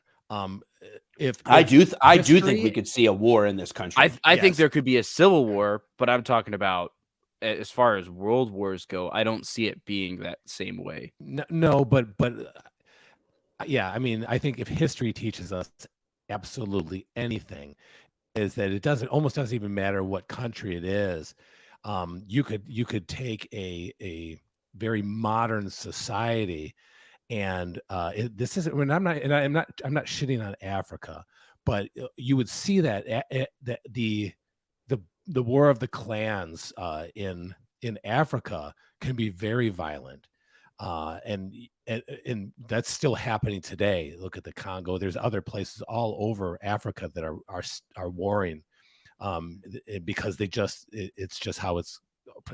If I do think we could see a war in this country. I think there could be a civil war, but I'm talking about as far as world wars go. I don't see it being that same way. No, but yeah, I mean, I think if history teaches us absolutely anything, is that it almost doesn't even matter what country it is. You could take a very modern society, and this isn't. When I'm not shitting on Africa, but you would see that the war of the clans in Africa can be very violent, and that's still happening today. Look at the Congo. There's other places all over Africa that are warring. Because it's just how I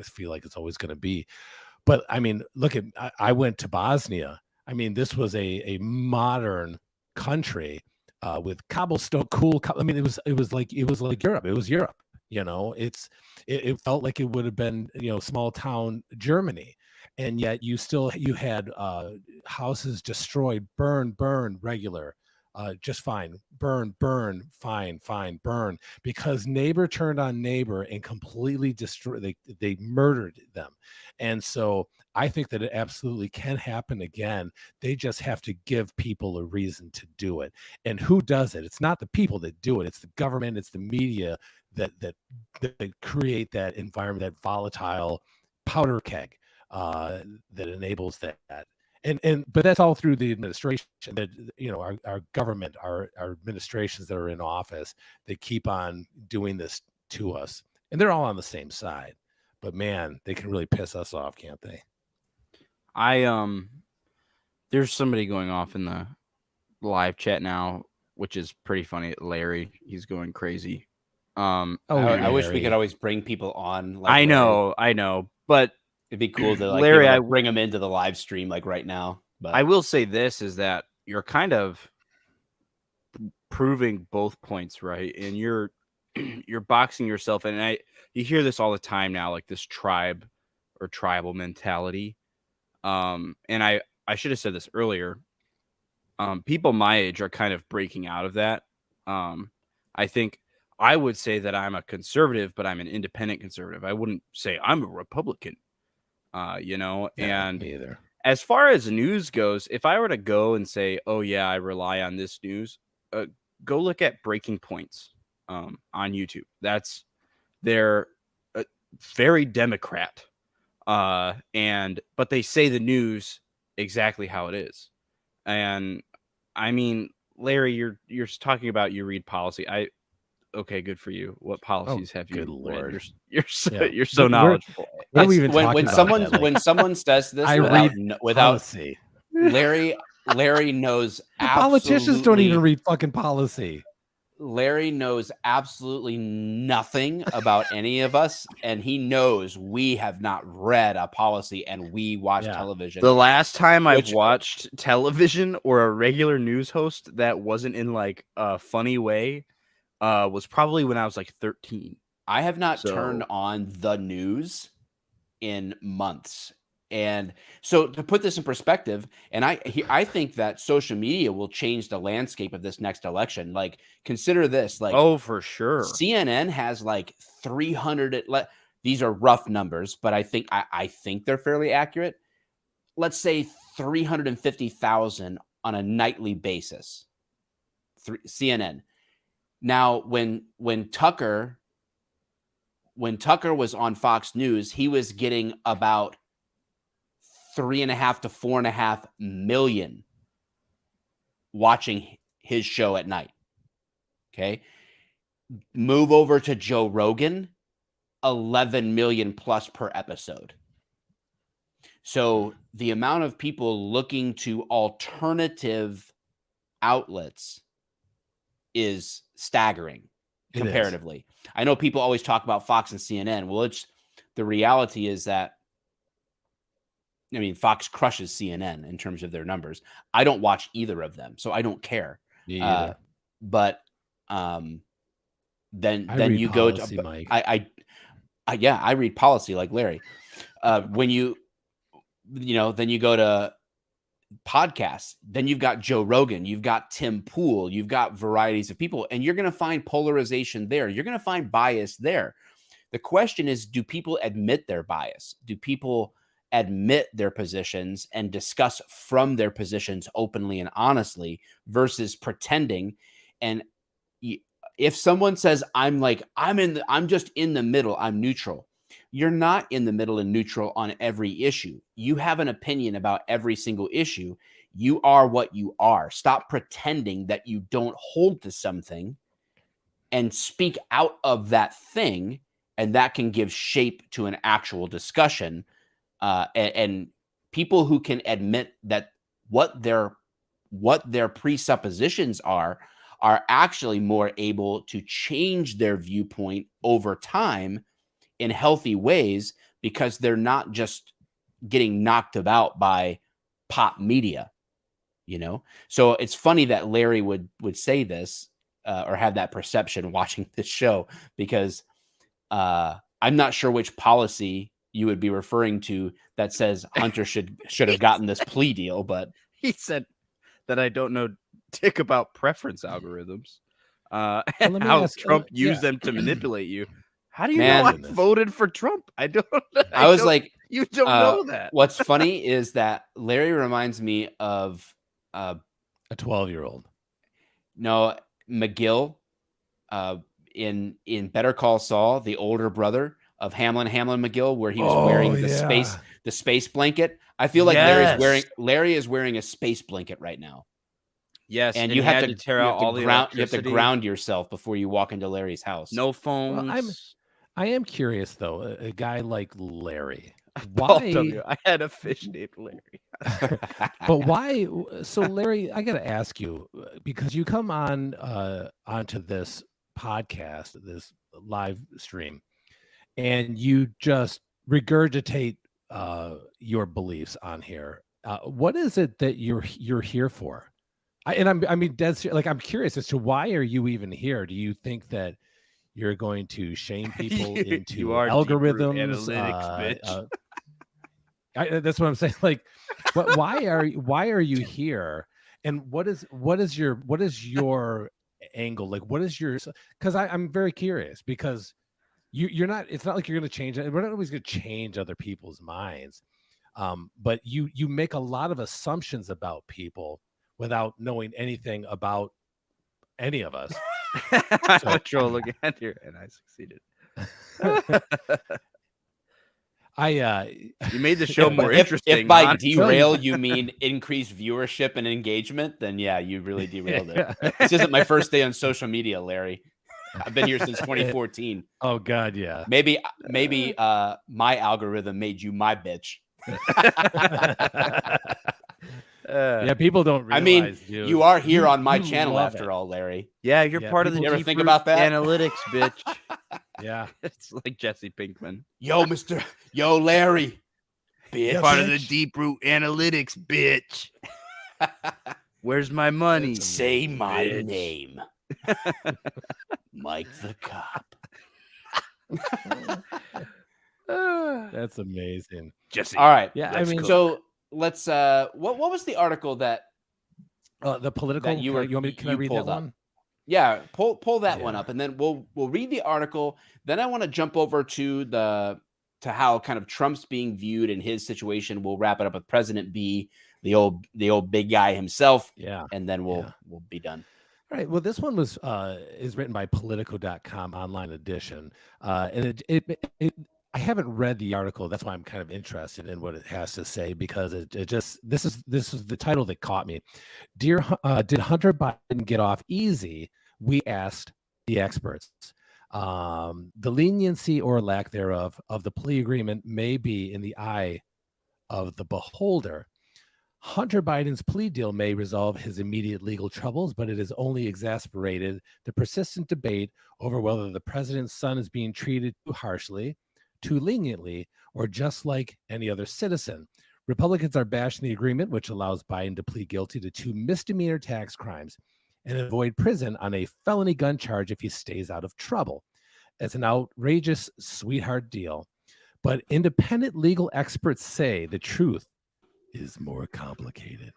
feel like it's always going to be. But I mean, I went to Bosnia. I mean, this was a modern country with cobblestone, I mean, it was like Europe. It was Europe. It felt like it would have been, small town Germany. And yet you had houses destroyed, burn, regular. Just fine, burn, fine, burn, because neighbor turned on neighbor and completely destroyed. They murdered them. And so I think that it absolutely can happen again. They just have to give people a reason to do it. And who does it? It's not the people that do it. It's the government. It's the media that create that environment, that volatile powder keg that enables that. But that's all through the administration. That our government, our administrations that are in office, they keep on doing this to us, and they're all on the same side. But man, they can really piss us off, can't they? There's somebody going off in the live chat now, which is pretty funny. Larry, he's going crazy. I wish we could always bring people on. Like I know, but it'd be cool to like Larry, bring them into the live stream like right now. But I will say this is that you're kind of proving both points, right? And you're boxing yourself, and you hear this all the time now, like this tribe or tribal mentality. And I should have said this earlier. People my age are kind of breaking out of that. I think I would say that I'm a conservative, but I'm an independent conservative. I wouldn't say I'm a Republican. And me either. As far as news goes, if I were to go and say, oh yeah, I rely on this news, go look at Breaking Points on YouTube. They're very Democrat. But they say the news exactly how it is. And I mean, Larry, you're talking about you read policy. Okay, good for you. What policies have you? Good Lord, read? You're so knowledgeable. What are we even talking when about someone that? Like, when someone says this without policy, Larry knows politicians don't even read fucking policy. Larry knows absolutely nothing about any of us, and he knows we have not read a policy and we watch television. The last time I've watched television or a regular news host that wasn't in like a funny way was probably when I was like 13. I have not turned on the news in months. And so to put this in perspective, and I think that social media will change the landscape of this next election. Like, consider this, like, oh, for sure. CNN has like 300. These are rough numbers, but I think they're fairly accurate. Let's say 350,000 on a nightly basis. CNN. Now, when Tucker was on Fox News, he was getting about 3.5 to 4.5 million watching his show at night. Okay. Move over to Joe Rogan, 11 million plus per episode. So the amount of people looking to alternative outlets is staggering comparatively. I know people always talk about Fox and CNN. Well, the reality is that, I mean, Fox crushes CNN in terms of their numbers. I don't watch either of them, so I don't care. But then you go to Mike. I read policy like Larry. When then you go to podcasts, then you've got Joe Rogan, you've got Tim Pool, you've got varieties of people, and you're going to find polarization there. You're going to find bias there. The question is, do people admit their bias? Do people admit their positions and discuss from their positions openly and honestly versus pretending? And if someone says, I'm just in the middle, I'm neutral. You're not in the middle and neutral on every issue. You have an opinion about every single issue. You are what you are. Stop pretending that you don't hold to something and speak out of that thing. And that can give shape to an actual discussion. And people who can admit that what their presuppositions are actually more able to change their viewpoint over time in healthy ways, because they're not just getting knocked about by pop media, So it's funny that Larry would say this or have that perception watching this show, because I'm not sure which policy you would be referring to that says Hunter should have gotten this plea deal, but he said that I don't know dick about preference algorithms and how Trump used them to manipulate you. How do you know I voted for Trump? I don't. You don't know that. What's funny is that Larry reminds me of a 12-year-old. No, McGill in Better Call Saul, the older brother. of Hamlin McGill, where he was wearing the space blanket. I feel like Yes. Larry is wearing a space blanket right now. Yes, And and you he have had to tear out all the you have to electricity. ground yourself before you walk into Larry's house. No phones. I am curious though, a guy like Larry, Both of why? you. I had a fish named Larry. But why? So Larry, I got to ask you because you come on onto this podcast, this live stream, and you just regurgitate your beliefs on here. What is it that you're here for? I mean, like I'm curious as to why are you even here? Do you think that you're going to shame people into You are algorithms? analytics, bitch. That's what I'm saying. Like, why are you here? And what is your angle? Like, what is your? Because I'm very curious because you're not. It's not like you're going to change it. We're not always going to change other people's minds. But you make a lot of assumptions about people without knowing anything about any of us. I was troll looking at here, and I succeeded. You made the show more interesting. If by derail you mean increased viewership and engagement, then yeah, you really derailed it. This isn't my first day on social media, Larry. I've been here since 2014. Oh God, yeah. Maybe my algorithm made you my bitch. Yeah, people don't realize. I mean, dude, you are here on my channel love after all, Larry. Yeah, you're part of the You ever deep think root about that? analytics, bitch. Yeah, It's like Jesse Pinkman. Yo, Larry, bitch. Part of the deep root analytics, bitch. Where's my money? Say my bitch. name, Mike the Cop. that's amazing. Jesse. All right. Yeah, I mean, So let's. What was the article that? The political. That you want me? Can I read pulled that up? one? Yeah, pull that one up, and then we'll read the article. Then I want to jump over to how kind of Trump's being viewed in his situation. We'll wrap it up with President B, the old big guy himself. Yeah, and then we'll be done. All right. Well, this one is written by Politico.com online edition, and I haven't read the article. That's why I'm kind of interested in what it has to say because this is the title that caught me. Did Hunter Biden get off easy? We asked the experts. The leniency or lack thereof of the plea agreement may be in the eye of the beholder. Hunter Biden's plea deal may resolve his immediate legal troubles, but it has only exacerbated the persistent debate over whether the president's son is being treated too harshly, too leniently, or just like any other citizen. Republicans are bashing the agreement, which allows Biden to plead guilty to 2 misdemeanor tax crimes and avoid prison on a felony gun charge if he stays out of trouble. It's an outrageous sweetheart deal. But independent legal experts say the truth is more complicated.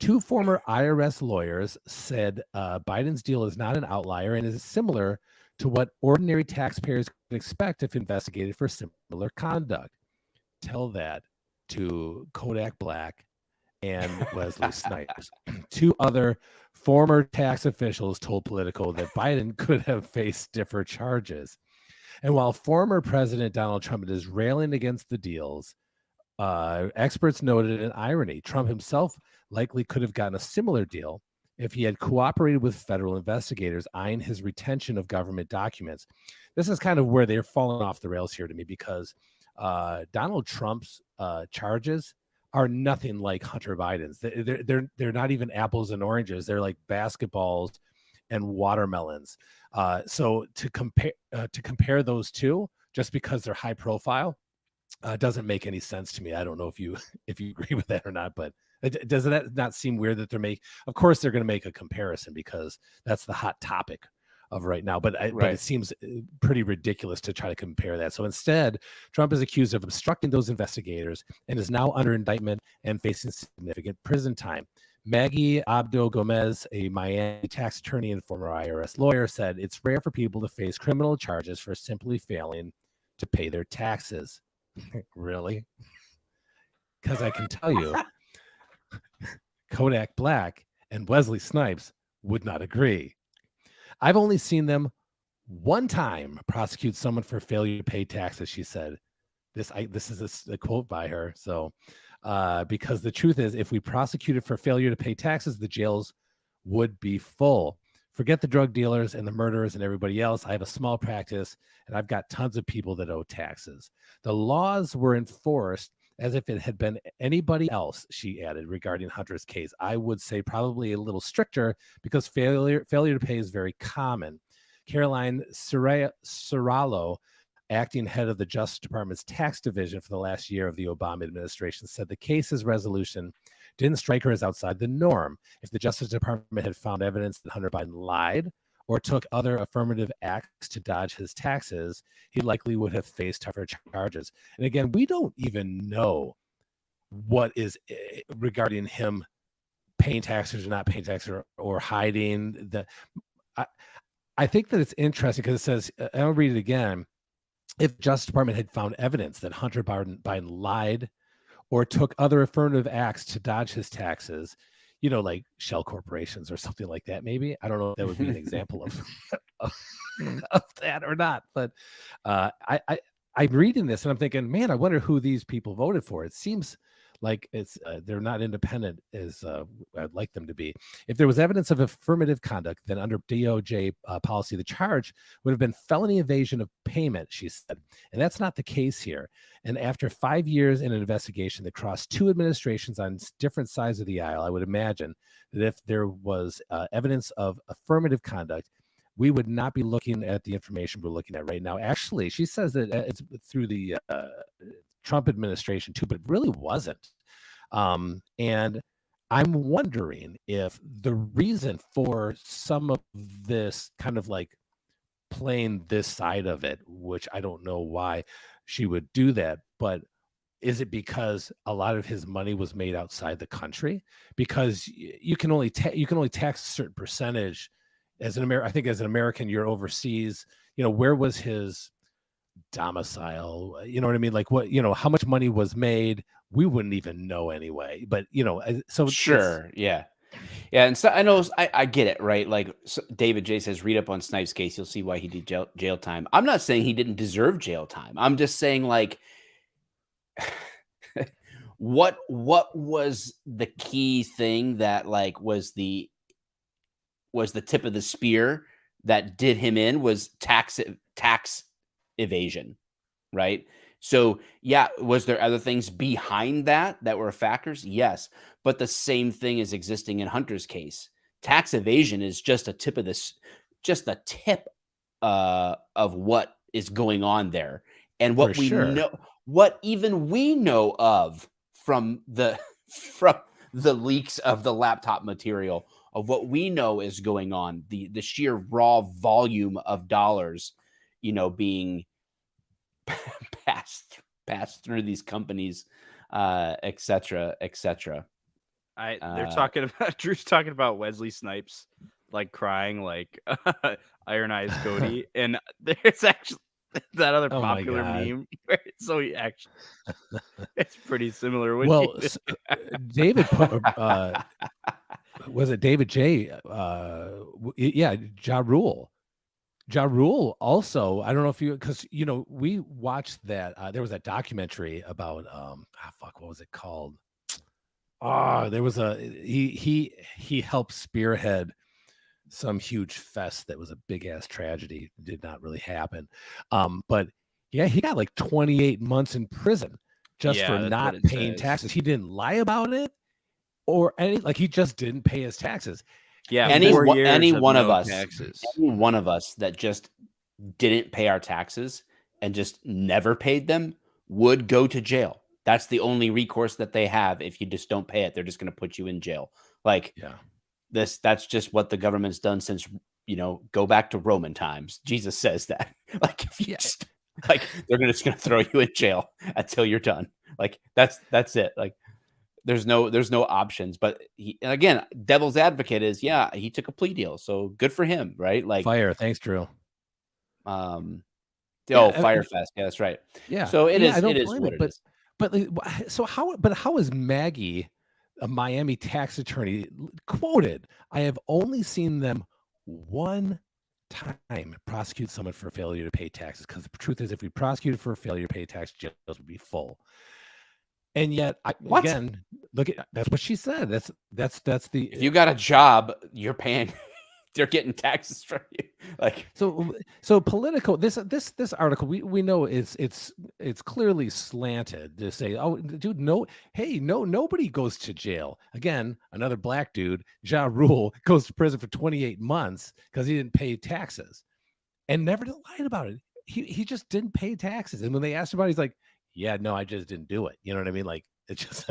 2 former IRS lawyers said Biden's deal is not an outlier and is similar to what ordinary taxpayers can expect if investigated for similar conduct. Tell that to Kodak Black and Wesley Snipes. 2 other former tax officials told Politico that Biden could have faced stiffer charges. And while former President Donald Trump is railing against the deals, experts noted an irony. Trump himself likely could have gotten a similar deal if he had cooperated with federal investigators eyeing his retention of government documents. This is kind of where they're falling off the rails here to me because Donald Trump's charges are nothing like Hunter Biden's. They're not even apples and oranges. They're like basketballs and watermelons. So to compare those two, just because they're high profile, doesn't make any sense to me. I don't know if you agree with that or not, but does that not seem weird that of course they're going to make a comparison because that's the hot topic of right now, but it seems pretty ridiculous to try to compare that. So instead, Trump is accused of obstructing those investigators and is now under indictment and facing significant prison time. Maggie Abdo Gomez, a Miami tax attorney and former IRS lawyer, said it's rare for people to face criminal charges for simply failing to pay their taxes. Really? Because I can tell you, Kodak Black and Wesley Snipes would not agree. I've only seen them one time prosecute someone for failure to pay taxes, she said. This is a quote by her. So, because the truth is, if we prosecuted for failure to pay taxes, the jails would be full. Forget the drug dealers and the murderers and everybody else. I have a small practice, and I've got tons of people that owe taxes. The laws were enforced as if it had been anybody else, she added, regarding Hunter's case. I would say probably a little stricter because failure to pay is very common. Caroline Serralo, acting head of the Justice Department's tax division for the last year of the Obama administration, said the case's resolution didn't strike her as outside the norm. If the Justice Department had found evidence that Hunter Biden lied or took other affirmative acts to dodge his taxes, he likely would have faced tougher charges. And again, we don't even know what is regarding him paying taxes or not paying taxes or hiding. I think that it's interesting because it says, I'll read it again. If the Justice Department had found evidence that Hunter Biden lied or took other affirmative acts to dodge his taxes, like shell corporations or something like that, maybe. I don't know if that would be an example of that or not. But I'm reading this and I'm thinking, man, I wonder who these people voted for. It seems like it's they're not independent as I'd like them to be. If there was evidence of affirmative conduct, then under DOJ policy, the charge would have been felony evasion of payment, she said. And that's not the case here. And after 5 years in an investigation that crossed two administrations on different sides of the aisle, I would imagine that if there was evidence of affirmative conduct, we would not be looking at the information we're looking at right now. Actually, she says that it's through the Trump administration too, but it really wasn't. And I'm wondering if the reason for some of this kind of like playing this side of it, which I don't know why she would do that, but is it because a lot of his money was made outside the country? Because you can only tax a certain percentage as an American. I think as an American, you're overseas. Where was his domicile? You know what I mean? Like what? How much money was made? We wouldn't even know anyway. But so sure, yeah. And so I know I get it, right? Like David J says, read up on Snipes' case. You'll see why he did jail time. I'm not saying he didn't deserve jail time. I'm just saying, like, what was the key thing that like was the tip of the spear that did him in was tax evasion, right? So yeah, was there other things behind that were factors? Yes. But the same thing is existing in Hunter's case. Tax evasion is just a tip of what is going on there. And what know, what even we know of from the leaks of the laptop material of what we know is going on, the sheer raw volume of dollars, being passed through these companies, et cetera, et cetera. Drew's talking about Wesley Snipes like crying like Iron Eyes Cody, and there's actually that other popular meme. So he actually, it's pretty similar. David put, was it David J? Ja Rule. Ja Rule also, I don't know if because we watched that. There was that documentary about what was it called? There was he helped spearhead some huge fest that was a big ass tragedy. It did not really happen. But yeah, he got like 28 months in prison just for not paying taxes. He didn't lie about it or he just didn't pay his taxes. Yeah, any one of us that just didn't pay our taxes and just never paid them would go to jail. That's the only recourse that they have. If you just don't pay it, they're just going to put you in jail. That's just what the government's done since, go back to Roman times. Jesus says that. Like, if you just, like, they're just going to throw you in jail until you're done. Like, that's it. Like, there's no options. But again, devil's advocate is, he took a plea deal, so good for him, right? Like, fire. Thanks, Drew. Firefest. Yeah, that's right. Yeah. So it is. It is what it is. But how is Maggie, a Miami tax attorney, quoted? I have only seen them one time prosecute someone for failure to pay taxes, because the truth is, if we prosecuted for failure to pay tax, jails would be full. And yet, again, look at that's what she said. That's the. If you got a job, you're paying. They're getting taxes from you. Like so political. This article we know it's clearly slanted to say, oh, dude, nobody goes to jail. Again, another black dude, Ja Rule, goes to prison for 28 months because he didn't pay taxes, and never lied about it. He just didn't pay taxes, and when they asked about it, he's like, yeah, no, I just didn't do it. You know what I mean? Like, it's just,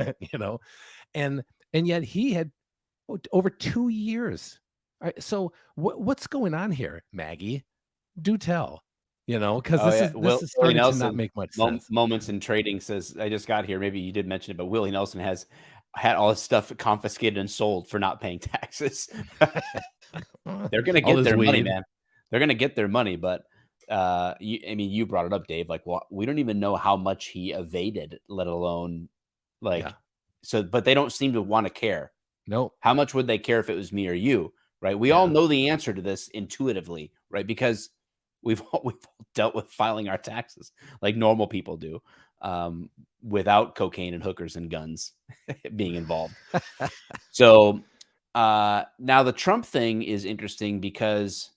and yet he had over 2 years. All right, so what's going on here, Maggie? Do tell, because this is starting to not make much sense. Moments in Trading says, I just got here. Maybe you did mention it, but Willie Nelson has had all his stuff confiscated and sold for not paying taxes. They're going to get their money, man. They're going to get their money, but you brought it up, Dave. Like, well, we don't even know how much he evaded, let alone so. But they don't seem to want to care. No, how much would they care if it was me or you? Right? We all know the answer to this intuitively, right? Because we've all dealt with filing our taxes like normal people do, without cocaine and hookers and guns being involved. So now the Trump thing is interesting because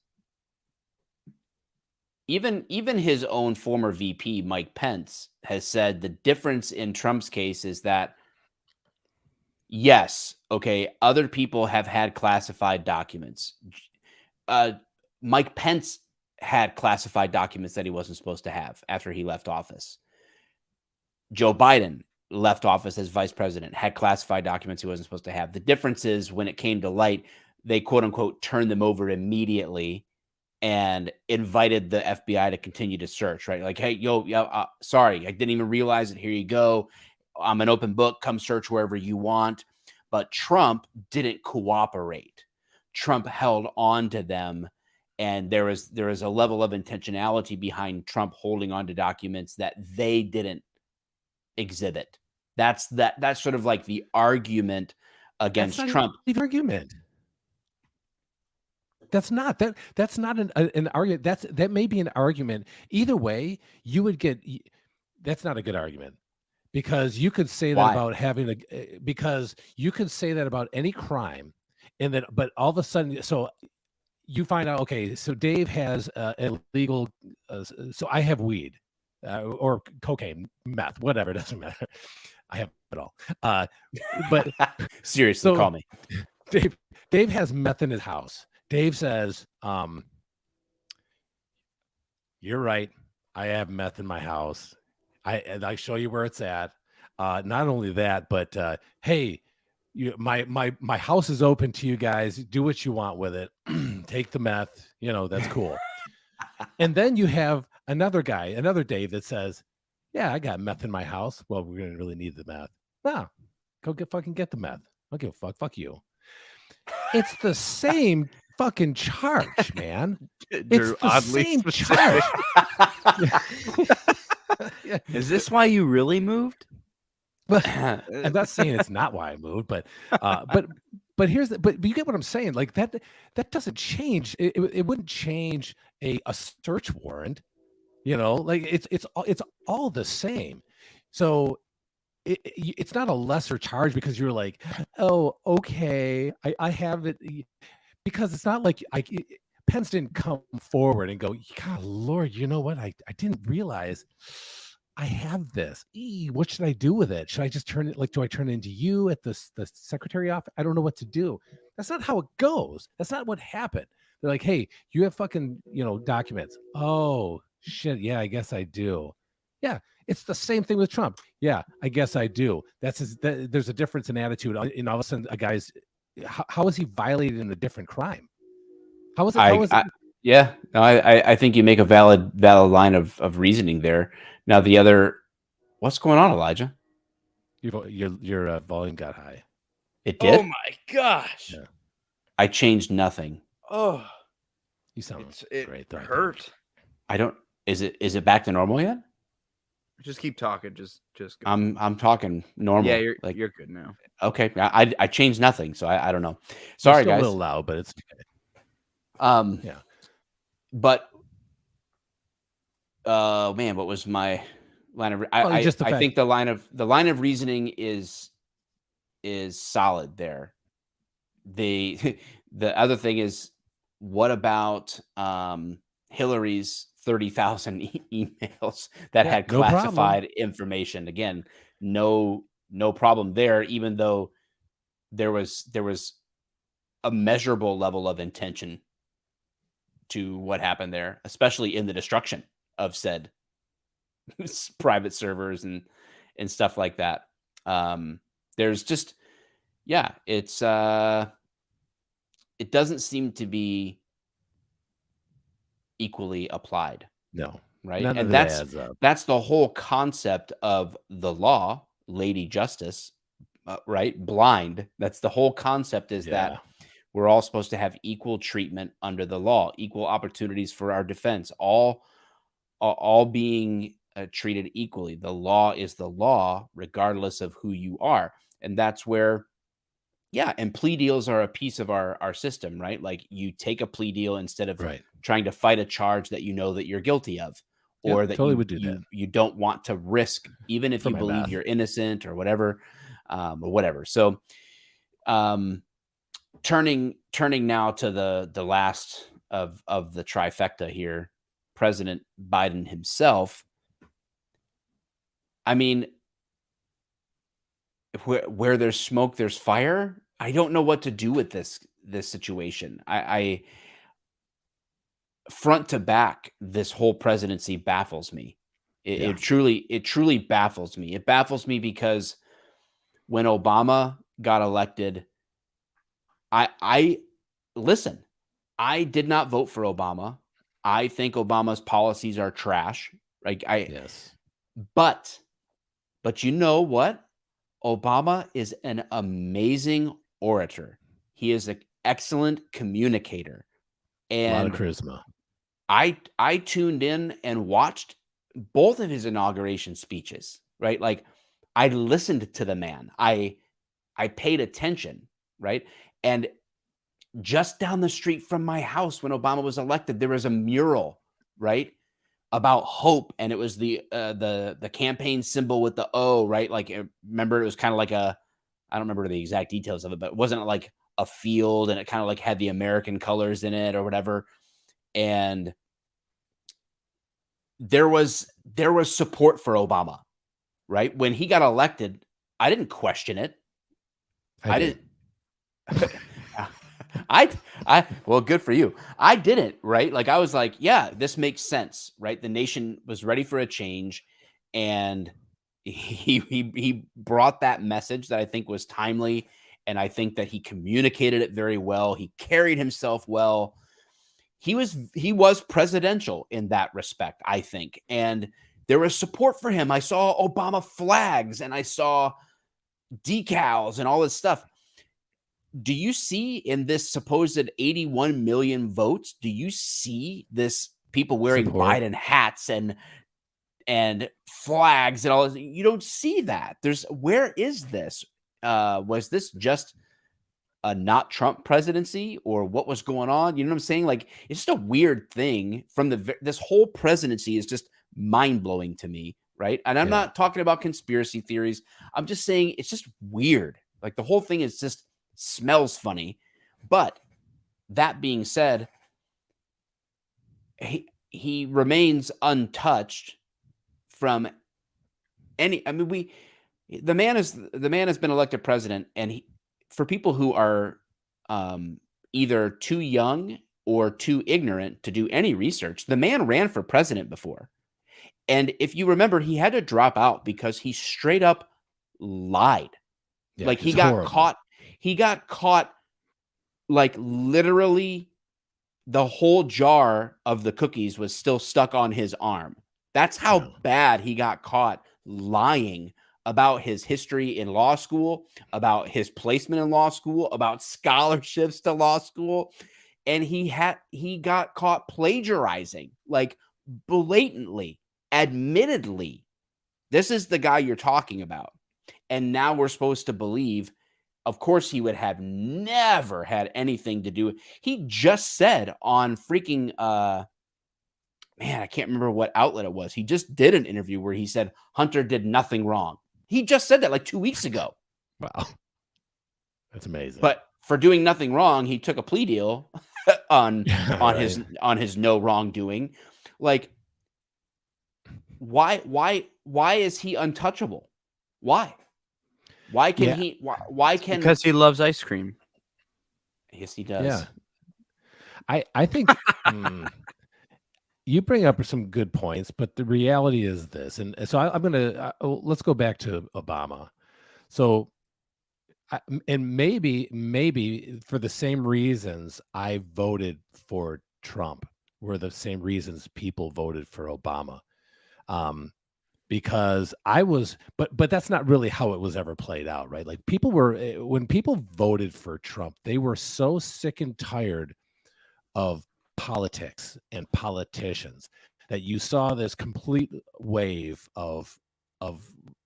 even his own former VP, Mike Pence, has said the difference in Trump's case is that, yes, okay, other people have had classified documents. Mike Pence had classified documents that he wasn't supposed to have after he left office. Joe Biden left office as vice president, had classified documents he wasn't supposed to have. The difference is when it came to light, they quote unquote turned them over immediately and invited the FBI to continue to search, right? Like, hey, sorry, I didn't even realize it. Here you go. I'm an open book. Come search wherever you want. But Trump didn't cooperate. Trump held on to them. And there is a level of intentionality behind Trump holding on to documents that they didn't exhibit. That's sort of like the argument against Trump. The argument. That's not an argument. That may be an argument. Either way, you would get. That's not a good argument. Because you could say that about because you could say that about any crime, and then but all of a sudden, so you find out, okay, so Dave has illegal, so I have weed or cocaine, meth, whatever, it doesn't matter. I have it all. But seriously, call me. Dave has meth in his house. Dave says, "You're right. I have meth in my house. I show you where it's at. Not only that, but hey, my house is open to you guys. Do what you want with it. Take the meth. That's cool." And then you have another Dave that says, "Yeah, I got meth in my house. Well, we're gonna really need the meth. No, go get the meth. I don't give a fuck. Fuck you." It's the same fucking charge, man. It's the same charge. Yeah. Is this why you really moved? I'm not saying it's not why I moved, but here's but you get what I'm saying. Like that doesn't change. It wouldn't change a search warrant. Like it's all the same. So it's not a lesser charge because you're like, oh, okay, I have it, because it's not like Pence didn't come forward and go, God, Lord, you know what? I didn't realize I have this. What should I do with it? Should I just turn it? Like, do I turn it into you at the secretary office? I don't know what to do. That's not how it goes. That's not what happened. They're like, hey, you have fucking, documents. Oh, shit. Yeah, I guess I do. Yeah. It's the same thing with Trump. Yeah, I guess I do. There's a difference in attitude. And all of a sudden, a guy's, how is he violated in a different crime? How is it? Yeah, no, I think you make a valid line of reasoning there. Now the other, what's going on, Elijah? Your volume got high. It did? Oh my gosh! Yeah. I changed nothing. Oh, you sound great. It hurt. I don't. Is it back to normal yet? Just keep talking. Just go. I'm talking normal. Yeah, you're good now. Okay, I changed nothing, so I don't know. Sorry, guys. A little loud, but it's okay. Yeah. but man, what was my line of? I think the line of reasoning is solid there. The other thing is, what about Hillary's 30,000 emails that had classified information? Again, no problem there, even though there was a measurable level of intention to what happened there, especially in the destruction of said private servers and stuff like that. There's just, yeah, it doesn't seem to be equally applied. No. Right. And that's the whole concept of the law, Lady Justice, right? Blind. That's the whole concept, is that we're all supposed to have equal treatment under the law, equal opportunities for our defense, all being treated equally. The law is the law, regardless of who you are. And that's where, and plea deals are a piece of our system, right? Like, you take a plea deal instead of trying to fight a charge that you know that you're guilty of, or that you don't want to risk, even if you believe you're innocent or whatever, So, turning now to the last of the trifecta here, President Biden himself. I mean, where there's smoke, there's fire. I don't know what to do with this situation. I front to back, this whole presidency baffles me. It truly baffles me. It baffles me because when Obama got elected, I listen, I did not vote for Obama. I think Obama's policies are trash. Like, but you know what? Obama is an amazing orator. He is an excellent communicator. And a lot of charisma. I tuned in and watched both of his inauguration speeches, right? Like, I listened to the man. I paid attention, right? And just down the street from my house, when Obama was elected, there was a mural, right, about hope, and it was the campaign symbol with the O, right? Like, remember, it was kind of like I don't remember the exact details of it, but it wasn't like a field, and it kind of like had the American colors in it or whatever. And there was support for Obama, right? When he got elected, I didn't question it. I didn't. Well, good for you. I didn't, right? Like, I was like, yeah, this makes sense, right? The nation was ready for a change, and he brought that message that I think was timely, and I think that he communicated it very well. He carried himself well. He was presidential in that respect, I think. And there was support for him. I saw Obama flags, and I saw decals and all this stuff. Do you see in this supposed 81 million votes, do you see this people wearing Biden hats and flags and all this? You don't see that. Where is this? Was this just a not Trump presidency, or what was going on? You know what I'm saying? Like, it's just a weird thing from this whole presidency is just mind blowing to me. Right. And I'm not talking about conspiracy theories. I'm just saying it's just weird. Like, the whole thing is just smells funny. But that being said, he remains untouched from any. I mean, the man has been elected president, and for people who are either too young or too ignorant to do any research, the man ran for president before. And if you remember, he had to drop out because he straight up lied. Yeah, like, he got caught. He got caught, like, literally the whole jar of the cookies was still stuck on his arm. That's how bad he got caught lying about his history in law school, about his placement in law school, about scholarships to law school. And he got caught plagiarizing, like, blatantly, admittedly. This is the guy you're talking about. And now we're supposed to believe, of course, he would have never had anything to do with. He just said on freaking man, I can't remember what outlet it was. He just did an interview where he said Hunter did nothing wrong. He just said that like 2 weeks ago. Wow. That's amazing. But for doing nothing wrong, he took a plea deal on Right. his no wrongdoing. Like, why is he untouchable? Why can he? Why can? Because he loves ice cream. Yes, he does. Yeah. I think you bring up some good points, but the reality is this, and so I'm gonna let's go back to Obama. So, and maybe for the same reasons I voted for Trump were the same reasons people voted for Obama. Because I was, but that's not really how it was ever played out, right? Like people were, when people voted for Trump, they were so sick and tired of politics and politicians that you saw this complete wave of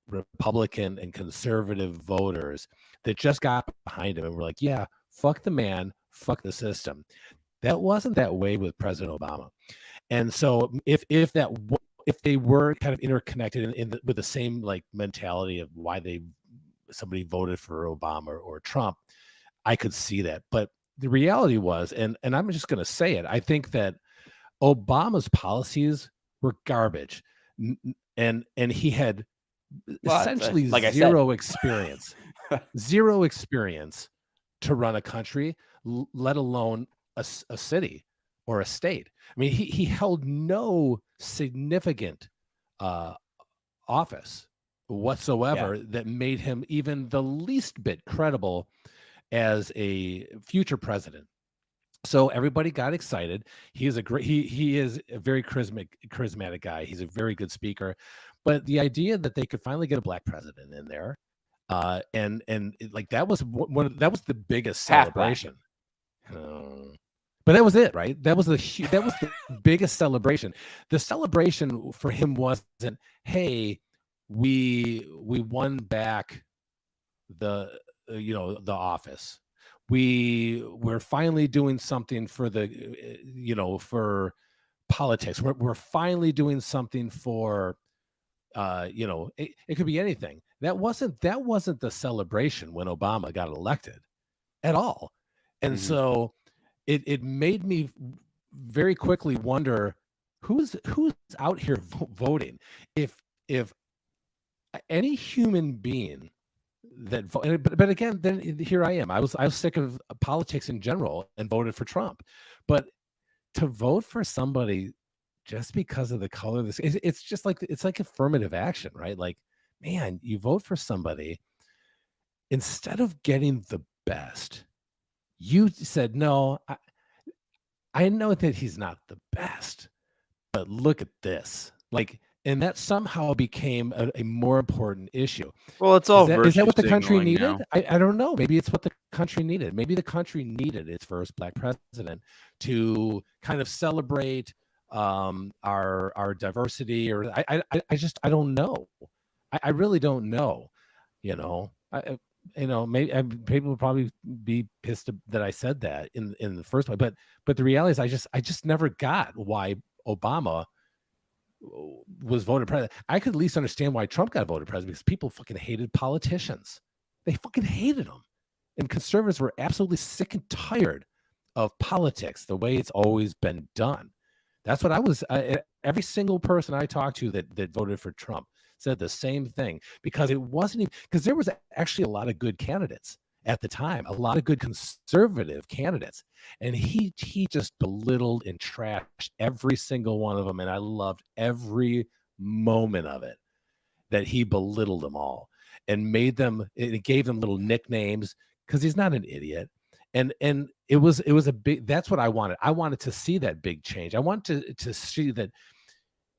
Republican and conservative voters that just got behind him and were like, yeah, fuck the man, fuck the system. That wasn't that way with President Obama. And so if they were kind of interconnected with the same like mentality of why somebody voted for Obama or Trump, I could see that. But the reality was, and I'm just going to say it, I think that Obama's policies were garbage, and he had essentially like zero experience, zero experience to run a country, let alone a city or a state. I mean, he held no significant office whatsoever that made him even the least bit credible as a future president. So everybody got excited. He is a very charismatic guy. He's a very good speaker. But the idea that they could finally get a black president in there, and like that was the biggest celebration. But that was it, right? That was the biggest celebration. The celebration for him wasn't, hey, we won back the office. We're finally doing something for for politics. We're finally doing something for it could be anything. That wasn't the celebration when Obama got elected at all. And so it made me very quickly wonder who's out here voting. If any human being that but again, then here I am. I was sick of politics in general and voted for Trump. But to vote for somebody just because of the color of this, it's just like, it's like affirmative action, right? Like, man, you vote for somebody instead of getting the best. You said, no, I know that he's not the best, but look at this. Like, and that somehow became a more important issue. Well, it's all is that what the country signaling needed? now. I don't know. Maybe it's what the country needed. Maybe the country needed its first black president to kind of celebrate our diversity, or I don't know. I really don't know. Maybe people would probably be pissed that I said that in the first place. But the reality is, I just never got why Obama was voted president. I could at least understand why Trump got voted president, because people fucking hated politicians. They fucking hated them. And conservatives were absolutely sick and tired of politics, the way it's always been done. That's what I was. Every single person I talked to that voted for Trump said the same thing, because it wasn't even, because there was actually a lot of good candidates at the time, a lot of good conservative candidates, and he just belittled and trashed every single one of them, and I loved every moment of it, that he belittled them all and it gave them little nicknames, because he's not an idiot. And it was a big, that's what I wanted. I wanted to see that big change. I wanted to see that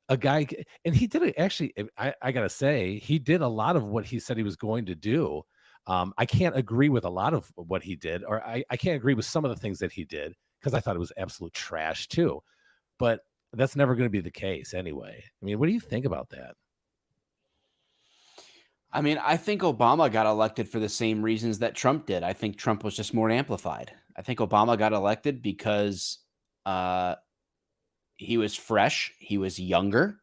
a guy, and he did it. Actually, I gotta say, he did a lot of what he said he was going to do. I can't agree with a lot of what he did, or I can't agree with some of the things that he did, because I thought it was absolute trash too. But that's never going to be the case anyway. I mean, what do you think about that? I mean, I think Obama got elected for the same reasons that Trump did. I think Trump was just more amplified. I think Obama got elected because fresh, he was younger,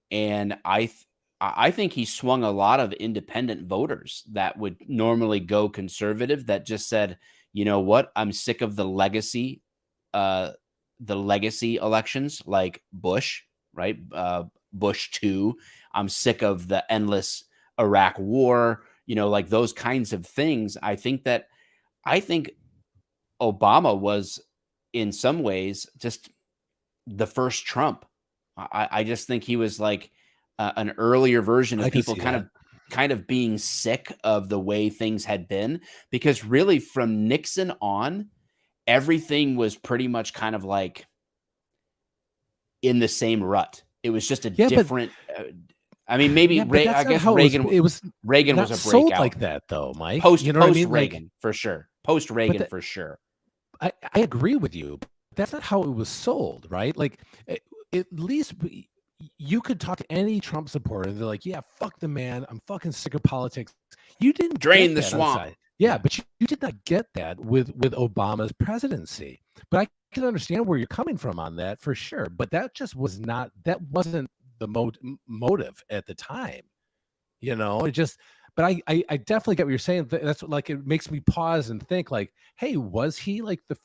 and I think he swung a lot of independent voters that would normally go conservative that just said, you know what, I'm sick of the legacy elections like Bush, right? Bush 2. I'm sick of the endless Iraq war, like those kinds of things. I think Obama was in some ways just the first Trump. I just think he was like an earlier version of people kind of being sick of the way things had been, because really from Nixon on, everything was pretty much kind of like in the same rut. It was just a different. I mean, maybe I guess Reagan. Reagan was a breakout like that, though, Mike. Post Reagan, like, for sure. Post Reagan, for sure. I agree with you. That's not how it was sold, right? Like, at least you could talk to any Trump supporter, and they're like, "Yeah, fuck the man. I'm fucking sick of politics." You didn't drain the swamp. Yeah, but you did not get that with Obama's presidency. But I can understand where you're coming from on that for sure. But that just wasn't the motive at the time. It just. But I definitely get what you're saying. That's like, it makes me pause and think like, hey, was he like the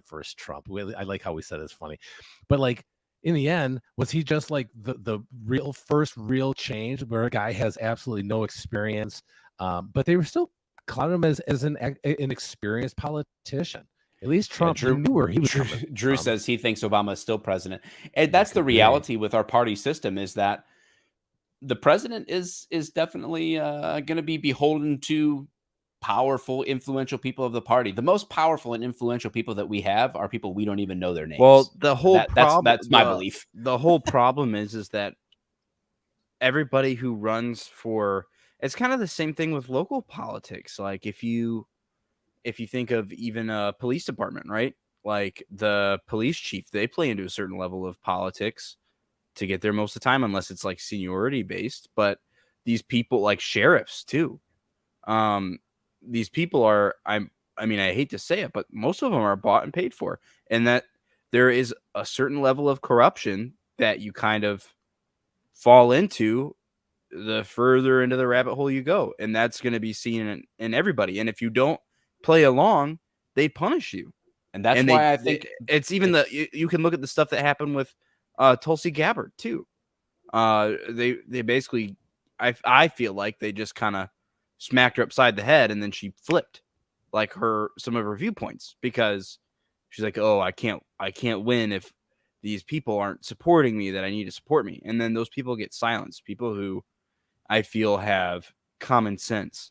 first Trump? I like how we said it's funny, but like in the end, was he just like the first real change where a guy has absolutely no experience, but they were still clowning him as an experienced politician. At least Trump knew where he was coming Drew from. says he thinks Obama is still president, and that's the reality with our party system, is that the president is definitely going to be beholden to powerful, influential people of the party. The most powerful and influential people that we have are people we don't even know their names. Well, the whole problem, that's my belief. The whole problem is that everybody who runs for, it's kind of the same thing with local politics. Like if you think of even a police department, right? Like the police chief, they play into a certain level of politics to get there most of the time, unless it's like seniority based. But these people, like sheriffs too, these people are, I mean, I hate to say it, but most of them are bought and paid for, and that there is a certain level of corruption that you kind of fall into the further into the rabbit hole you go, and that's going to be seen in everybody. And if you don't play along, they punish you, and that's why I think it's even you can look at the stuff that happened with Tulsi Gabbard too. They basically, I feel like they just kind of smacked her upside the head, and then she flipped like some of her viewpoints, because she's like, oh, I can't win if these people aren't supporting me that I need to support me. And then those people get silenced. People who I feel have common sense.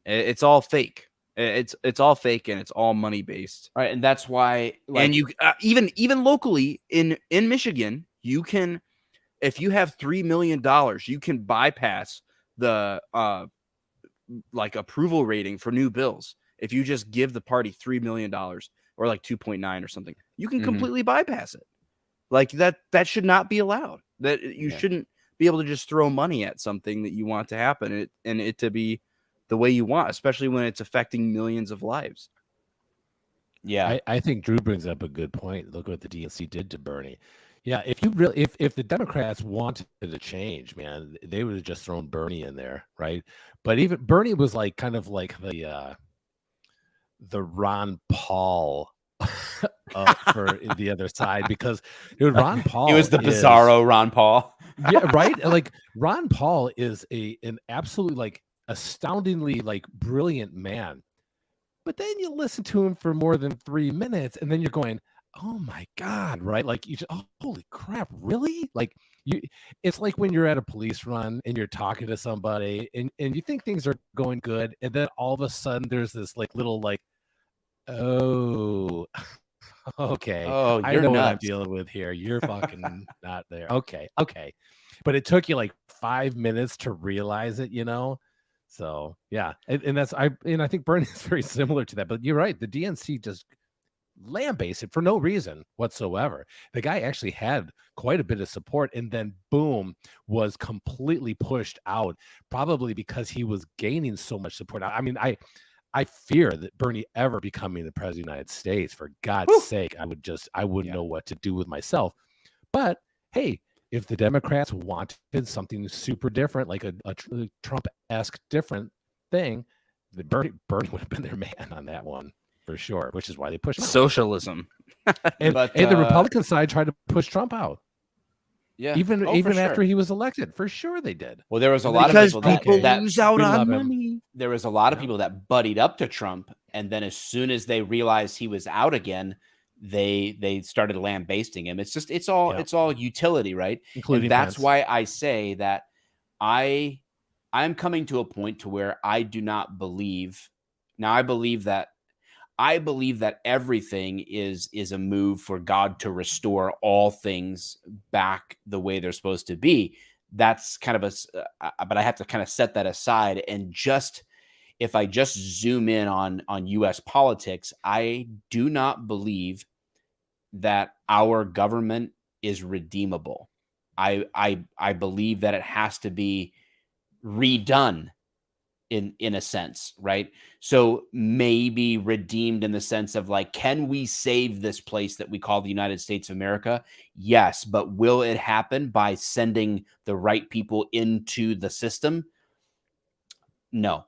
It's all fake. It's all fake, and it's all money based. Right, and that's why. Like, and you even locally in Michigan, you can, if you have $3 million, you can bypass the like approval rating for new bills. If you just give the party $3 million or like 2.9 or something, you can completely bypass it. Like that should not be allowed. That you shouldn't be able to just throw money at something that you want to happen and it to be the way you want, especially when it's affecting millions of lives. Yeah, I think Drew brings up a good point. Look what the DNC did to Bernie. Yeah, if you really, if the Democrats wanted to change, man, they would have just thrown Bernie in there, right? But even Bernie was like kind of like the Ron Paul for the other side, because dude, Ron Paul, he was the bizarro Ron Paul. Yeah, right. Like Ron Paul is an absolutely like astoundingly like brilliant man. But then you listen to him for more than 3 minutes, and then you're going, oh my God, right? Like you just, oh, holy crap, really? Like it's like when you're at a police run and you're talking to somebody and you think things are going good, and then all of a sudden there's this like little like, oh, okay. Oh, I know what I'm dealing with here. You're fucking not there. Okay. But it took you like 5 minutes to realize it, So yeah, and I think Bernie is very similar to that. But you're right, the DNC just lambasted it for no reason whatsoever. The guy actually had quite a bit of support, and then boom, was completely pushed out, probably because he was gaining so much support. I mean, I fear that Bernie ever becoming the president of the United States, for God's sake, I wouldn't know what to do with myself. But hey, if the Democrats wanted something super different, like a Trump-esque different thing, the Bernie would have been their man on that one for sure, which is why they pushed him out. Socialism. And the Republican side tried to push Trump out. Yeah, Even for after sure. he was elected, for sure they did. Well, there was a And lot of Because people that lose out we on love him. money. there was a lot of people that buddied up to Trump, and then as soon as they realized he was out again, they started lambasting him. It's just it's all utility, right? Including and that's Pence. why I say that I'm coming to a point to where I do not believe. Now I believe that everything is a move for God to restore all things back the way they're supposed to be. That's kind of but I have to kind of set that aside and just if I just zoom in on U.S. politics, I do not believe that our government is redeemable. I believe that it has to be redone in a sense, right? So maybe redeemed in the sense of like, can we save this place that we call the United States of America? Yes, but will it happen by sending the right people into the system? No.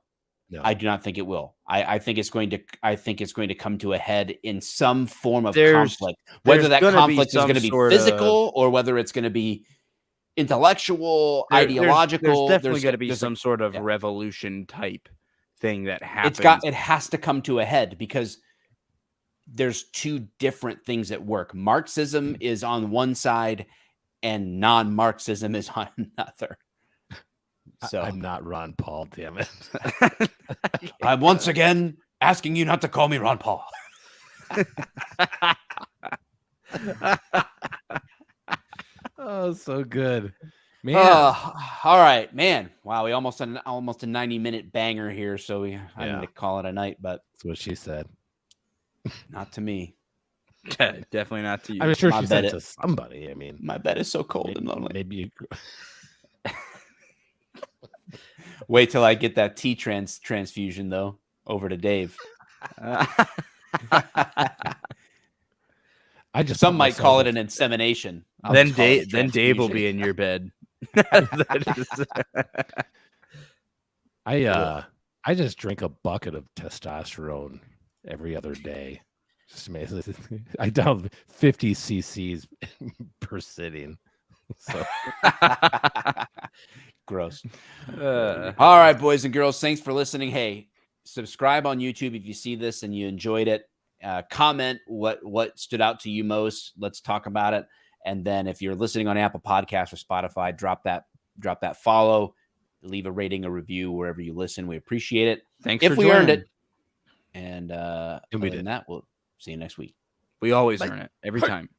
I do not think it will. I think it's going to come to a head in some form of conflict. Whether that conflict is going to be physical or whether it's going to be intellectual, ideological. There's definitely going to be some sort of revolution type thing that happens. It has to come to a head because there's two different things at work. Marxism is on one side and non-Marxism is on another. So I'm not Ron Paul, damn it. I'm once again asking you not to call me Ron Paul. Oh, so good. Man. All right, man. Wow, we almost a 90-minute banger here, so I need to call it a night, but that's what she said. Not to me. Definitely not to you. I'm sure she said it to somebody. I mean, my bed is so cold and lonely. Maybe you wait till I get that tea transfusion though over to Dave. Some might call it an insemination. Then Dave will be in your bed. I just drink a bucket of testosterone every other day. Just amazing. I down 50 cc's per sitting. So gross. All right, boys and girls, thanks for listening. Hey, subscribe on YouTube if you see this and you enjoyed it. Comment what stood out to you most. Let's talk about it. And then if you're listening on Apple Podcasts or Spotify, drop that follow, leave a rating, a review wherever you listen. We appreciate it. Thanks if for we joining. earned it. And we other than that, we'll see you next week. We always earn it every time.